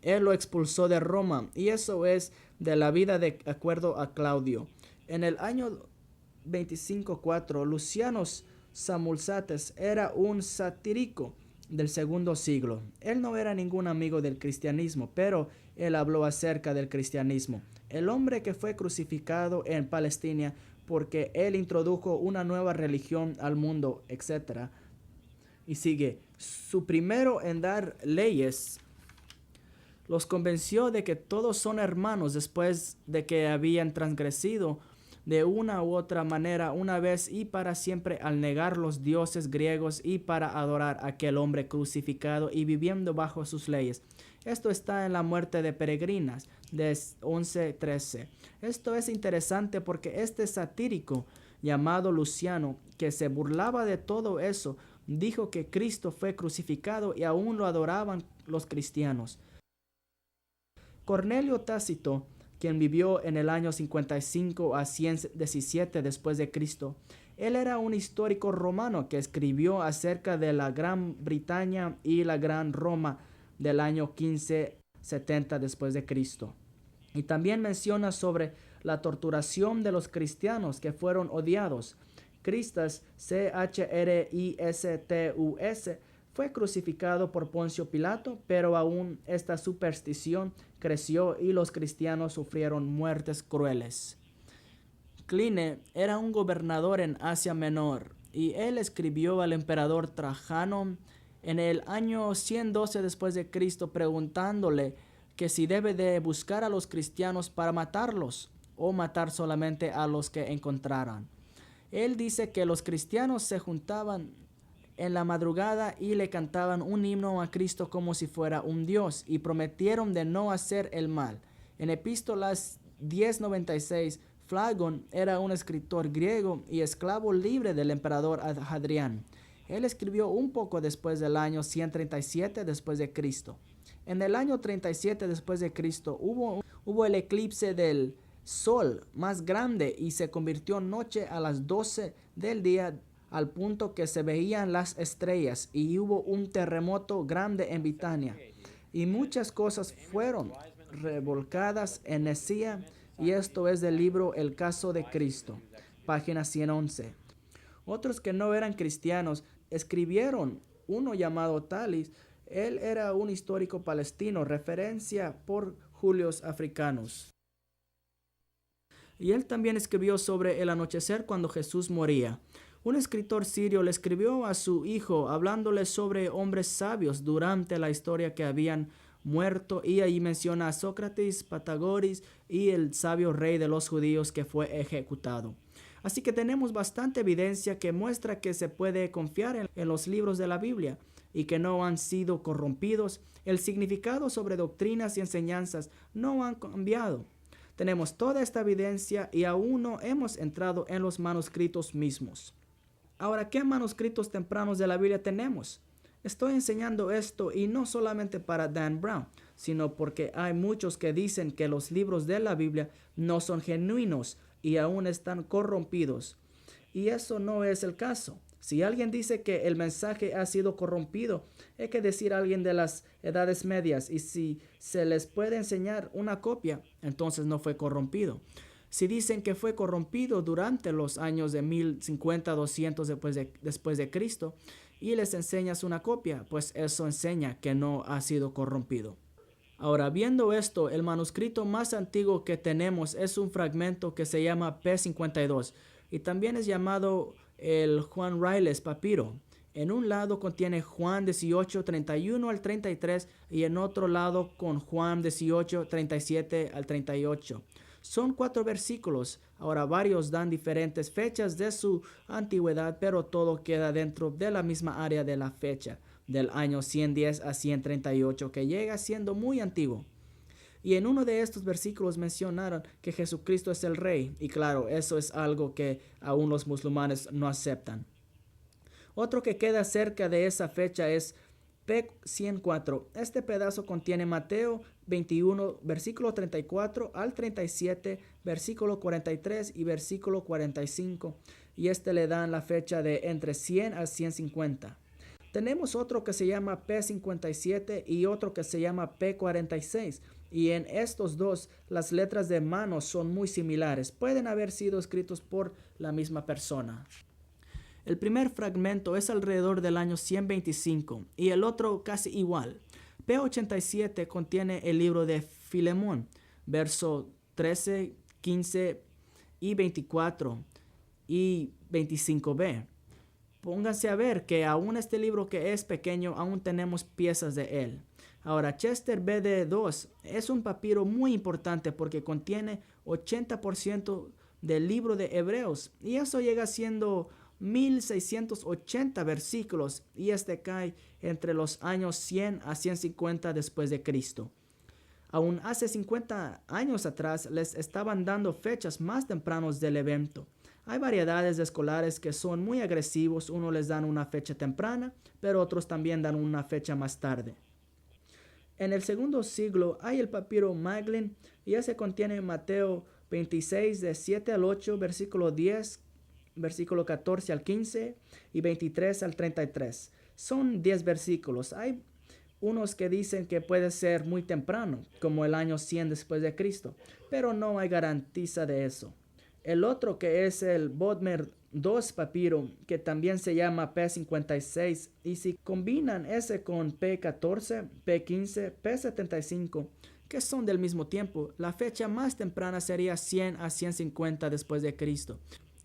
Speaker 3: él lo expulsó de Roma, y eso es de la vida de acuerdo a Claudio. En el año 25-4, Luciano Samulsates era un satírico del segundo siglo. Él no era ningún amigo del cristianismo, pero él habló acerca del cristianismo. El hombre que fue crucificado en Palestina porque él introdujo una nueva religión al mundo, etc. Y sigue, su primero en dar leyes los convenció de que todos son hermanos después de que habían transgresido de una u otra manera una vez y para siempre al negar los dioses griegos y para adorar a aquel hombre crucificado y viviendo bajo sus leyes. Esto está en la muerte de peregrinas de 11:13. Esto es interesante porque este satírico llamado Luciano, que se burlaba de todo eso, dijo que Cristo fue crucificado y aún lo adoraban los cristianos. Cornelio Tácito, quien vivió en el año 55 a 117 después de Cristo, él era un histórico romano que escribió acerca de la Gran Bretaña y la Gran Roma del año 1570 después de Cristo. Y también menciona sobre la torturación de los cristianos que fueron odiados. Cristas, Christus, fue crucificado por Poncio Pilato, pero aún esta superstición creció y los cristianos sufrieron muertes crueles. Cline era un gobernador en Asia Menor y él escribió al emperador Trajano en el año 112 después de Cristo, preguntándole que si debe de buscar a los cristianos para matarlos o matar solamente a los que encontraran. Él dice que los cristianos se juntaban en la madrugada y le cantaban un himno a Cristo como si fuera un Dios y prometieron de no hacer el mal. En Epístolas 10:96, Flagón era un escritor griego y esclavo libre del emperador Hadrián. Él escribió un poco después del año 137 después de Cristo. En el año 37 después de Cristo hubo el eclipse del sol más grande y se convirtió noche a las 12 del día al punto que se veían las estrellas, y hubo un terremoto grande en Betania y muchas cosas fueron revolcadas en Nicea, y esto es del libro El caso de Cristo, página 111. Otros que no eran cristianos escribieron, uno llamado Talis. Él era un histórico palestino, referencia por Julios Africanus. Y él también escribió sobre el anochecer cuando Jesús moría. Un escritor sirio le escribió a su hijo hablándole sobre hombres sabios durante la historia que habían muerto, y ahí menciona a Sócrates, Patagoras y el sabio rey de los judíos que fue ejecutado. Así que tenemos bastante evidencia que muestra que se puede confiar en los libros de la Biblia y que no han sido corrompidos. El significado sobre doctrinas y enseñanzas no han cambiado. Tenemos toda esta evidencia y aún no hemos entrado en los manuscritos mismos. Ahora, ¿qué manuscritos tempranos de la Biblia tenemos? Estoy enseñando esto y no solamente para Dan Brown, sino porque hay muchos que dicen que los libros de la Biblia no son genuinos y aún están corrompidos. Y eso no es el caso. Si alguien dice que el mensaje ha sido corrompido, hay que decir a alguien de las edades medias, y si se les puede enseñar una copia, entonces no fue corrompido. Si dicen que fue corrompido durante los años de 1050, 200 después de Cristo, y les enseñas una copia, pues eso enseña que no ha sido corrompido. Ahora, viendo esto, el manuscrito más antiguo que tenemos es un fragmento que se llama P52 y también es llamado el Juan Riles papiro. En un lado contiene Juan 18, 31 al 33 y en otro lado con Juan 18, 37 al 38. Son 4 versículos. Ahora, varios dan diferentes fechas de su antigüedad, pero todo queda dentro de la misma área de la fecha, del año 110 a 138, que llega siendo muy antiguo. Y en uno de estos versículos mencionaron que Jesucristo es el Rey, y claro, eso es algo que aún los musulmanes no aceptan. Otro que queda cerca de esa fecha es P104. Este pedazo contiene Mateo 21, versículo 34 al 37, versículo 43 y versículo 45, y le dan la fecha de entre 100 a 150. Tenemos otro que se llama P57 y otro que se llama P46, y en estos dos las letras de mano son muy similares. Pueden haber sido escritos por la misma persona. El primer fragmento es alrededor del año 125 y el otro casi igual. P87 contiene el libro de Filemón, verso 13, 15 y 24 y 25b. Pónganse a ver que aún este libro que es pequeño, aún tenemos piezas de él. Ahora, Chester BD2 es un papiro muy importante porque contiene 80% del libro de Hebreos, y eso llega siendo 1680 versículos, y cae entre los años 100 a 150 después de Cristo. Aún hace 50 años atrás les estaban dando fechas más tempranos del evento. Hay variedades de escolares que son muy agresivos. Unos les dan una fecha temprana, pero otros también dan una fecha más tarde. En el segundo siglo hay el papiro Maglin, y ese contiene Mateo 26 de 7 al 8, versículo 10, versículo 14 al 15 y 23 al 33. Son 10 versículos. Hay unos que dicen que puede ser muy temprano, como el año 100 después de Cristo, pero no hay garantía de eso. El otro, que es el Bodmer II papiro, que también se llama P56, y si combinan ese con P14, P15, P75, que son del mismo tiempo, la fecha más temprana sería 100 a 150 después de Cristo.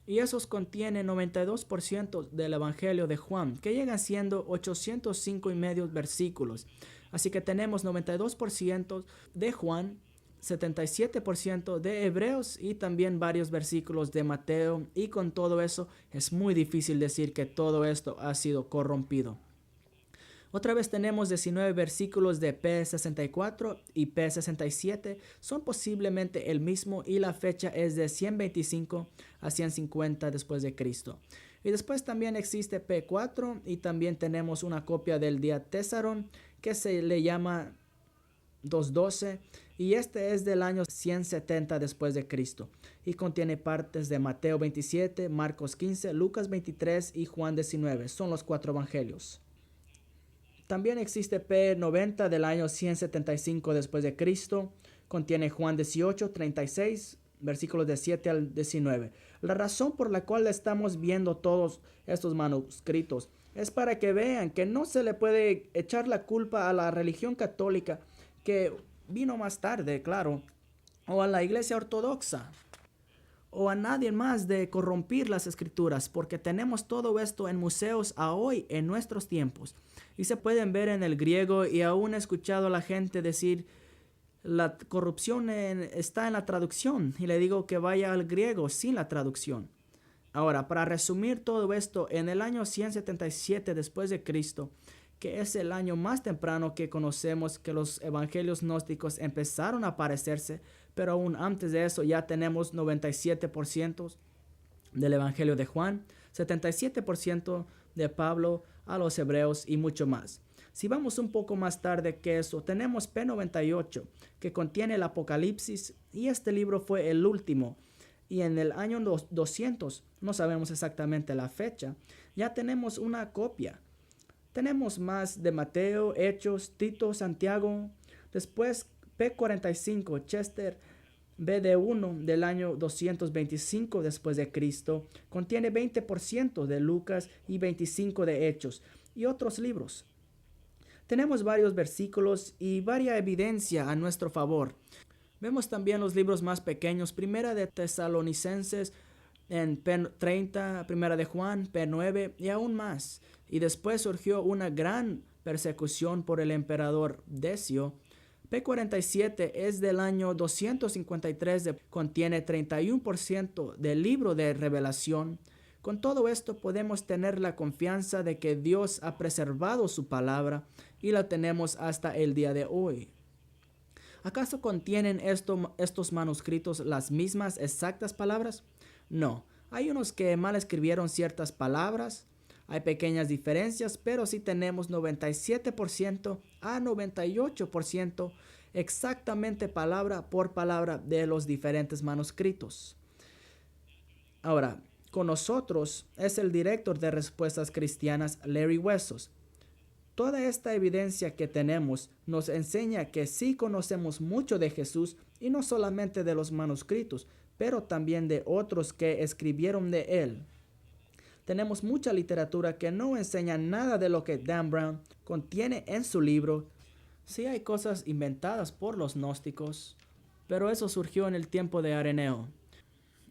Speaker 3: Y esos contienen 92% del Evangelio de Juan, que llegan siendo 805 y medio versículos. Así que tenemos 92% de Juan, 77% de Hebreos y también varios versículos de Mateo. Y con todo eso es muy difícil decir que todo esto ha sido corrompido. Otra vez tenemos 19 versículos de P64 y P67. Son posiblemente el mismo y la fecha es de 125 a 150 después de Cristo. Y después también existe P4 y también tenemos una copia del Diatessaron que se le llama 212 y este es del año 170 después de Cristo y contiene partes de Mateo 27, Marcos 15, Lucas 23 y Juan 19. Son los 4 evangelios. También existe P90 del año 175 después de Cristo. Contiene Juan 18, 36, versículos de 7 al 19. La razón por la cual estamos viendo todos estos manuscritos es para que vean que no se le puede echar la culpa a la religión católica que vino más tarde, claro, o a la iglesia ortodoxa, o a nadie más de corrompir las escrituras, porque tenemos todo esto en museos a hoy en nuestros tiempos. Y se pueden ver en el griego y aún he escuchado a la gente decir la corrupción está en la traducción y le digo que vaya al griego sin la traducción. Ahora, para resumir todo esto, en el año 177 después de Cristo, que es el año más temprano que conocemos que los evangelios gnósticos empezaron a aparecerse, pero aún antes de eso ya tenemos 97% del evangelio de Juan, 77% de Pablo a los hebreos y mucho más. Si vamos un poco más tarde que eso, tenemos P98 que contiene el Apocalipsis y este libro fue el último. Y en el año 200, no sabemos exactamente la fecha, ya tenemos una copia. Tenemos más de Mateo, Hechos, Tito, Santiago. Después P45, Chester BD1 del año 225 después de Cristo, contiene 20% de Lucas y 25 de Hechos y otros libros. Tenemos varios versículos y varia evidencia a nuestro favor. Vemos también los libros más pequeños, Primera de Tesalonicenses en P30, Primera de Juan, P9 y aún más. Y después surgió una gran persecución por el emperador Decio. P47 es del año 253, contiene 31% del libro de Revelación. Con todo esto podemos tener la confianza de que Dios ha preservado su palabra y la tenemos hasta el día de hoy. ¿Acaso contienen estos manuscritos las mismas exactas palabras? No, hay unos que mal escribieron ciertas palabras, hay pequeñas diferencias, pero sí tenemos 97% a 98% exactamente palabra por palabra de los diferentes manuscritos. Ahora, con nosotros es el director de Respuestas Cristianas, Larry Huesos. Toda esta evidencia que tenemos nos enseña que sí conocemos mucho de Jesús y no solamente de los manuscritos, pero también de otros que escribieron de él. Tenemos mucha literatura que no enseña nada de lo que Dan Brown contiene en su libro. Sí hay cosas inventadas por los gnósticos, pero eso surgió en el tiempo de Areneo.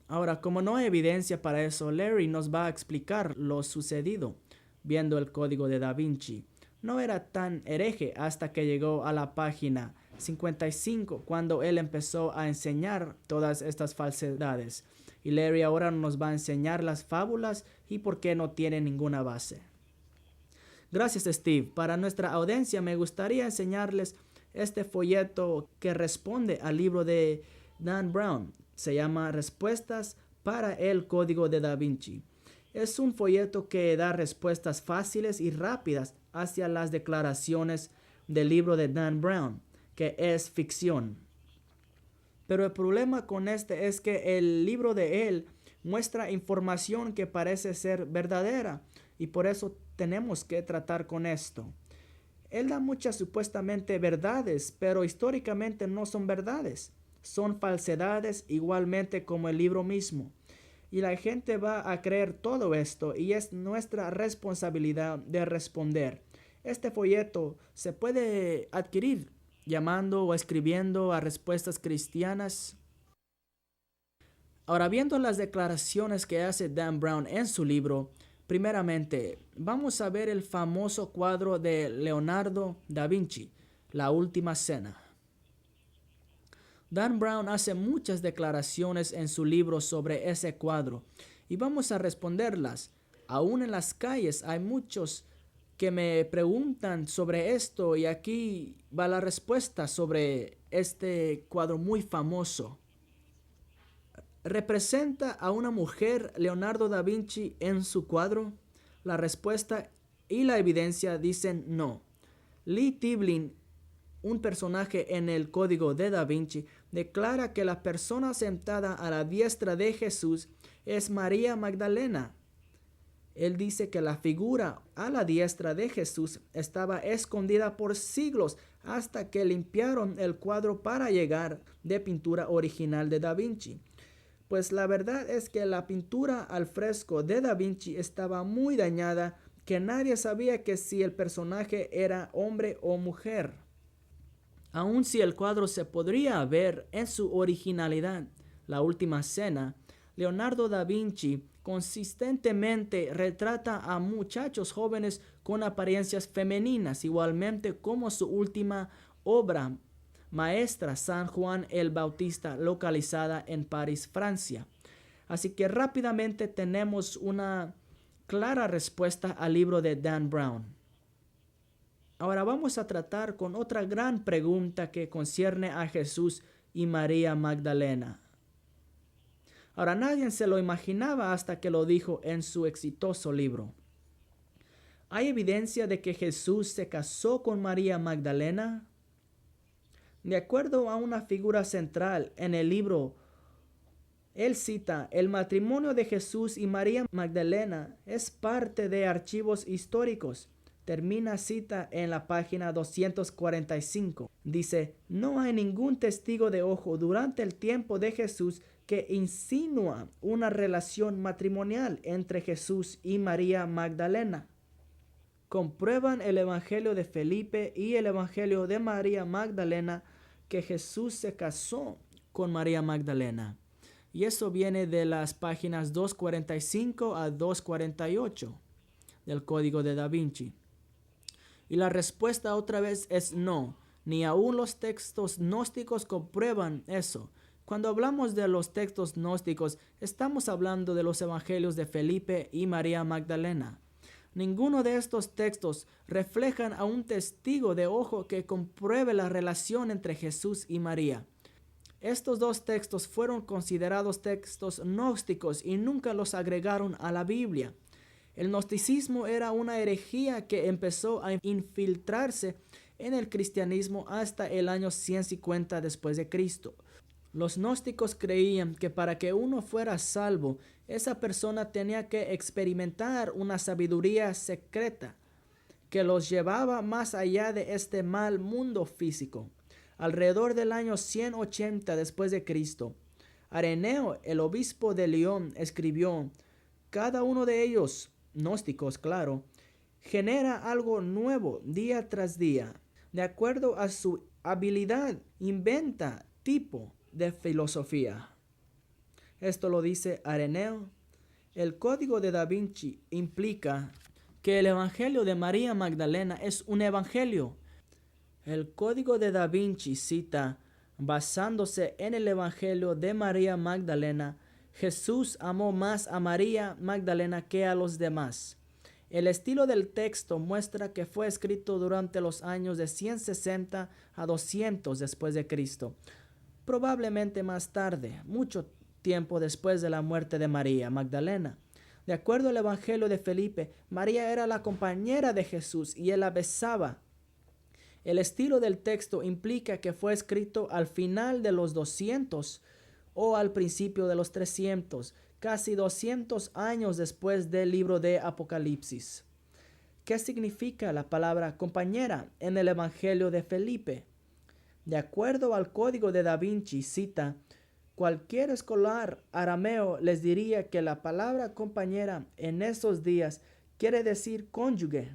Speaker 3: Ahora, como no hay evidencia para eso, Larry nos va a explicar lo sucedido viendo el Código de Da Vinci. No era tan hereje hasta que llegó a la página 55 cuando él empezó a enseñar todas estas falsedades. Y Larry ahora nos va a enseñar las fábulas y por qué no tiene ninguna base. Gracias, Steve. Para nuestra audiencia me gustaría enseñarles este folleto que responde al libro de Dan Brown. Se llama Respuestas para el Código de Da Vinci. Es un folleto que da respuestas fáciles y rápidas hacia las declaraciones del libro de Dan Brown, que es ficción. Pero el problema con este es que el libro de él muestra información que parece ser verdadera y por eso tenemos que tratar con esto. Él da muchas supuestamente verdades, pero históricamente no son verdades. Son falsedades igualmente como el libro mismo. Y la gente va a creer todo esto y es nuestra responsabilidad de responder. Este folleto se puede adquirir llamando o escribiendo a Respuestas Cristianas Ahora, viendo las declaraciones que hace Dan Brown en su libro, primeramente, vamos a ver el famoso cuadro de Leonardo da Vinci, La Última Cena. Dan Brown hace muchas declaraciones en su libro sobre ese cuadro y vamos a responderlas. Aún en las calles hay muchos que me preguntan sobre esto y aquí va la respuesta sobre este cuadro muy famoso. ¿Representa a una mujer Leonardo da Vinci en su cuadro? La respuesta y la evidencia dicen no. Lee Tiblin, un personaje en el Código de Da Vinci, declara que la persona sentada a la diestra de Jesús es María Magdalena. Él dice que la figura a la diestra de Jesús estaba escondida por siglos hasta que limpiaron el cuadro para llegar de pintura original de Da Vinci. Pues la verdad es que la pintura al fresco de Da Vinci estaba muy dañada, que nadie sabía que si el personaje era hombre o mujer. Aun si el cuadro se podría ver en su originalidad, La Última Cena, Leonardo da Vinci consistentemente retrata a muchachos jóvenes con apariencias femeninas, igualmente como su última obra maestra, San Juan el Bautista, localizada en París, Francia. Así que rápidamente tenemos una clara respuesta al libro de Dan Brown. Ahora vamos a tratar con otra gran pregunta que concierne a Jesús y María Magdalena. Ahora nadie se lo imaginaba hasta que lo dijo en su exitoso libro. ¿Hay evidencia de que Jesús se casó con María Magdalena? De acuerdo a una figura central en el libro, él cita: el matrimonio de Jesús y María Magdalena es parte de archivos históricos. Termina cita en la página 245. Dice: no hay ningún testigo de ojo durante el tiempo de Jesús que insinúa una relación matrimonial entre Jesús y María Magdalena. Comprueban el Evangelio de Felipe y el Evangelio de María Magdalena que Jesús se casó con María Magdalena. Y eso viene de las páginas 245 a 248 del Código de Da Vinci. Y la respuesta otra vez es no. Ni aún los textos gnósticos comprueban eso. Cuando hablamos de los textos gnósticos, estamos hablando de los evangelios de Felipe y María Magdalena. Ninguno de estos textos reflejan a un testigo de ojo que compruebe la relación entre Jesús y María. Estos dos textos fueron considerados textos gnósticos y nunca los agregaron a la Biblia. El gnosticismo era una herejía que empezó a infiltrarse en el cristianismo hasta el año 150 después de Cristo. Los gnósticos creían que para que uno fuera salvo, esa persona tenía que experimentar una sabiduría secreta que los llevaba más allá de este mal mundo físico. Alrededor del año 180 después de Cristo, Areneo, el obispo de León, escribió: cada uno de ellos, gnósticos claro, genera algo nuevo día tras día. De acuerdo a su habilidad, inventa tipo de filosofía. Esto lo dice Areneo. El Código de Da Vinci implica que el Evangelio de María Magdalena es un evangelio. El Código de Da Vinci cita: basándose en el Evangelio de María Magdalena, Jesús amó más a María Magdalena que a los demás. El estilo del texto muestra que fue escrito durante los años de 160 a 200 después de Cristo. Probablemente más tarde, mucho tiempo después de la muerte de María Magdalena. De acuerdo al Evangelio de Felipe, María era la compañera de Jesús y él la besaba. El estilo del texto implica que fue escrito al final de los 200 o al principio de los 300, casi 200 años después del libro de Apocalipsis. ¿Qué significa la palabra compañera en el Evangelio de Felipe? De acuerdo al Código de Da Vinci, cita: cualquier escolar arameo les diría que la palabra compañera en esos días quiere decir cónyuge.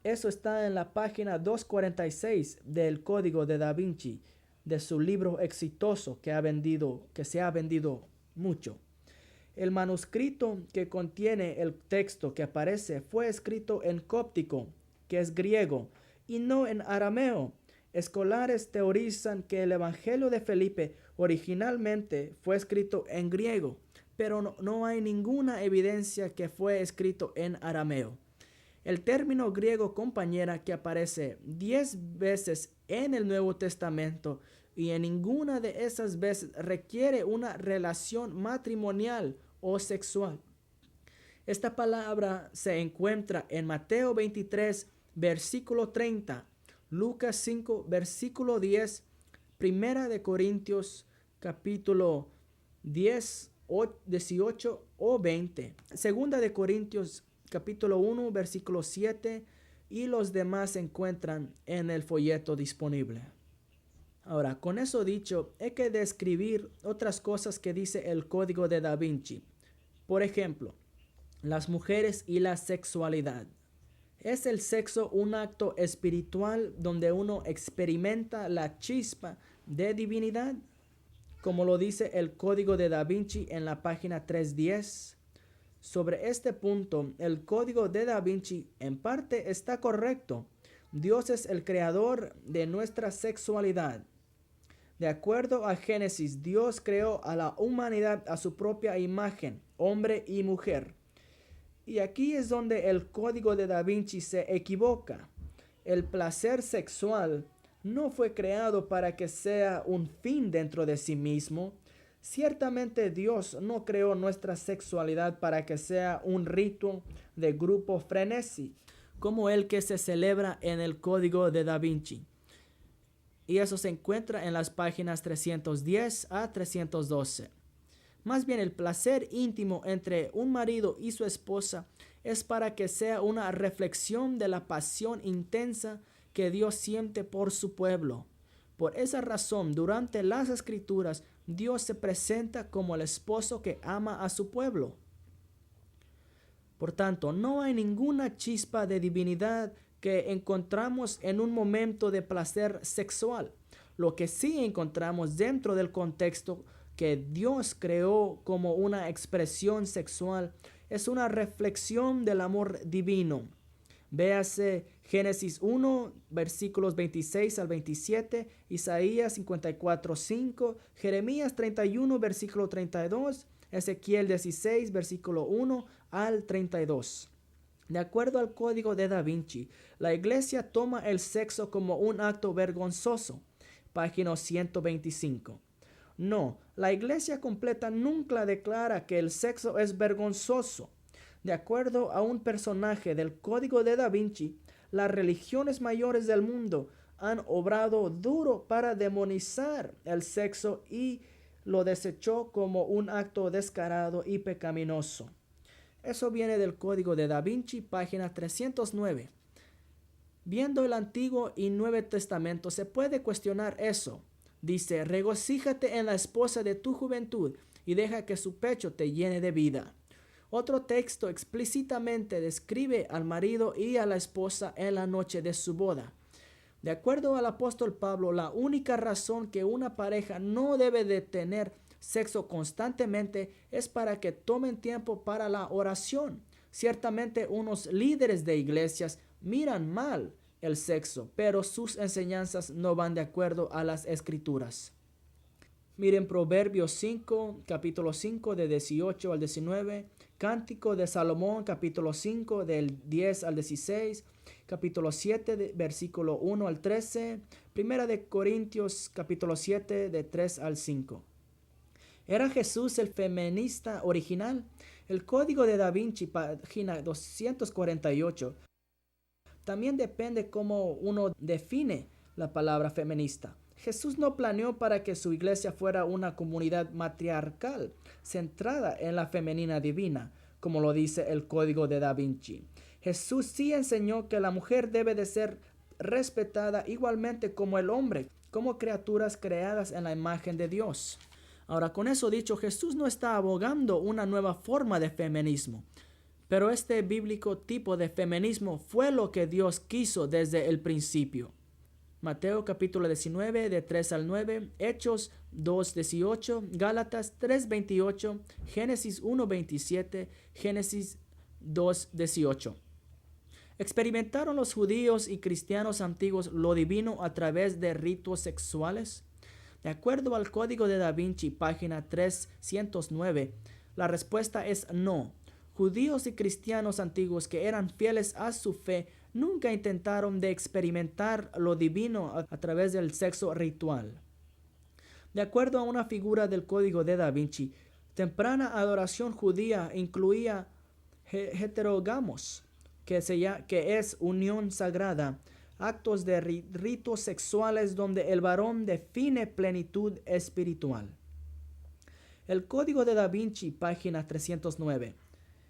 Speaker 3: Eso está en la página 246 del Código de Da Vinci. de su libro exitoso que se ha vendido mucho. El manuscrito que contiene el texto que aparece fue escrito en cóptico, que es griego, y no en arameo. Escolares teorizan que el Evangelio de Felipe originalmente fue escrito en griego, pero no hay ninguna evidencia que fue escrito en arameo. El término griego compañera que aparece 10 veces en el Nuevo Testamento y en ninguna de esas veces requiere una relación matrimonial o sexual. Esta palabra se encuentra en Mateo 23, versículo 30, Lucas 5, versículo 10, Primera de Corintios, capítulo 10, 18 o 20, Segunda de Corintios, capítulo 1, versículo 7, y los demás se encuentran en el folleto disponible. Ahora, con eso dicho, hay que describir otras cosas que dice el Código de Da Vinci. Por ejemplo, las mujeres y la sexualidad. ¿Es el sexo un acto espiritual donde uno experimenta la chispa de divinidad? Como lo dice el Código de Da Vinci en la página 310. Sobre este punto, el Código de Da Vinci en parte está correcto. Dios es el creador de nuestra sexualidad. De acuerdo a Génesis, Dios creó a la humanidad a su propia imagen, hombre y mujer. Y aquí es donde el Código de Da Vinci se equivoca. El placer sexual no fue creado para que sea un fin dentro de sí mismo. Ciertamente Dios no creó nuestra sexualidad para que sea un rito de grupo frenesí, como el que se celebra en el Código de Da Vinci. Y eso se encuentra en las páginas 310 a 312. Más bien, el placer íntimo entre un marido y su esposa es para que sea una reflexión de la pasión intensa que Dios siente por su pueblo. Por esa razón, durante las Escrituras, Dios se presenta como el esposo que ama a su pueblo. Por tanto, no hay ninguna chispa de divinidad que encontramos en un momento de placer sexual. Lo que sí encontramos dentro del contexto que Dios creó como una expresión sexual es una reflexión del amor divino. Véase Génesis 1, versículos 26 al 27, Isaías 54, 5, Jeremías 31, versículo 32, Ezequiel 16, versículo 1 al 32. De acuerdo al Código de Da Vinci, la Iglesia toma el sexo como un acto vergonzoso. Página 125. No, la Iglesia completa nunca declara que el sexo es vergonzoso. De acuerdo a un personaje del Código de Da Vinci, las religiones mayores del mundo han obrado duro para demonizar el sexo y lo desechó como un acto descarado y pecaminoso. Eso viene del Código de Da Vinci, página 309. Viendo el Antiguo y Nuevo Testamento se puede cuestionar eso. Dice, regocíjate en la esposa de tu juventud y deja que su pecho te llene de vida. Otro texto explícitamente describe al marido y a la esposa en la noche de su boda. De acuerdo al apóstol Pablo, la única razón que una pareja no debe de tener sexo constantemente es para que tomen tiempo para la oración. Ciertamente unos líderes de iglesias miran mal el sexo, pero sus enseñanzas no van de acuerdo a las escrituras. Miren Proverbios 5, capítulo 5, de 18 al 19, Cántico de Salomón, capítulo 5, del 10 al 16, capítulo 7, versículo 1 al 13, Primera de Corintios, capítulo 7, de 3 al 5. ¿Era Jesús el feminista original? El Código de Da Vinci, página 248, también depende cómo uno define la palabra feminista. Jesús no planeó para que su iglesia fuera una comunidad matriarcal, centrada en la femenina divina, como lo dice el Código de Da Vinci. Jesús sí enseñó que la mujer debe de ser respetada igualmente como el hombre, como criaturas creadas en la imagen de Dios. Ahora, con eso dicho, Jesús no está abogando una nueva forma de feminismo, pero este bíblico tipo de feminismo fue lo que Dios quiso desde el principio. Mateo capítulo 19 de 3 al 9, Hechos 2:18, Gálatas 3:28, Génesis 1:27, Génesis 2:18. ¿Experimentaron los judíos y cristianos antiguos lo divino a través de ritos sexuales? De acuerdo al Código de Da Vinci, página 309, la respuesta es no. Judíos y cristianos antiguos que eran fieles a su fe nunca intentaron de experimentar lo divino a través del sexo ritual. De acuerdo a una figura del Código de Da Vinci, temprana adoración judía incluía heterogamos, que es unión sagrada, actos de ritos sexuales donde el varón define plenitud espiritual. El Código de Da Vinci, página 309.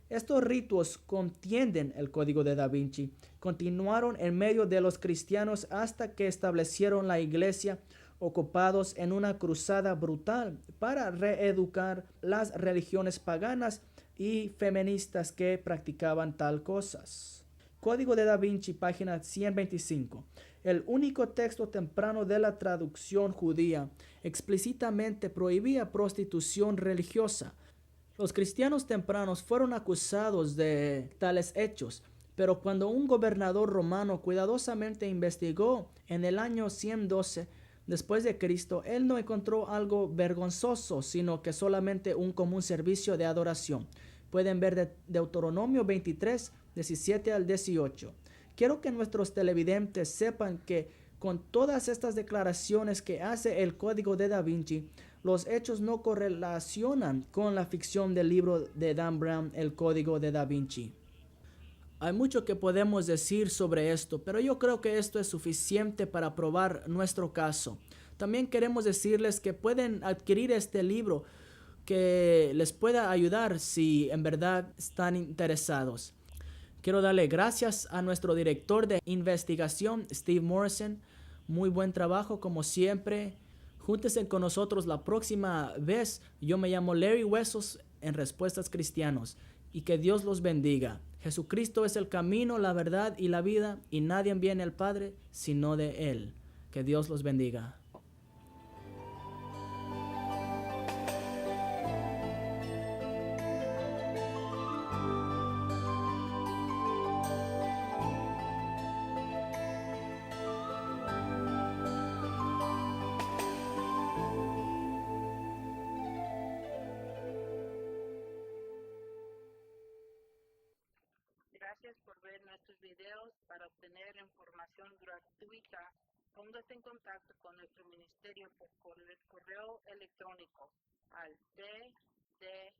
Speaker 3: Estos ritos contienden el Código de Da Vinci. Continuaron en medio de los cristianos hasta que establecieron la iglesia, ocupados en una cruzada brutal para reeducar las religiones paganas y feministas que practicaban tal cosas. Código de Da Vinci, página 125. El único texto temprano de la traducción judía explícitamente prohibía prostitución religiosa. Los cristianos tempranos fueron acusados de tales hechos, pero cuando un gobernador romano cuidadosamente investigó en el año 112 después de Cristo, él no encontró algo vergonzoso, sino que solamente un común servicio de adoración. Pueden ver de Deuteronomio 23, 17 al 18. Quiero que nuestros televidentes sepan que con todas estas declaraciones que hace el Código de Da Vinci, los hechos no correlacionan con la ficción del libro de Dan Brown, El Código de Da Vinci. Hay mucho que podemos decir sobre esto, pero yo creo que esto es suficiente para probar nuestro caso. También queremos decirles que pueden adquirir este libro que les pueda ayudar si en verdad están interesados. Quiero darle gracias a nuestro director de investigación, Steve Morrison. Muy buen trabajo como siempre. Júntense con nosotros la próxima vez. Yo me llamo Larry Huesos en Respuestas Cristianos. Y que Dios los bendiga. Jesucristo es el camino, la verdad y la vida, y nadie viene al Padre sino de Él. Que Dios los bendiga.
Speaker 1: Gracias por ver nuestros videos. Para obtener información gratuita, póngase en contacto con nuestro ministerio por correo electrónico al tdeb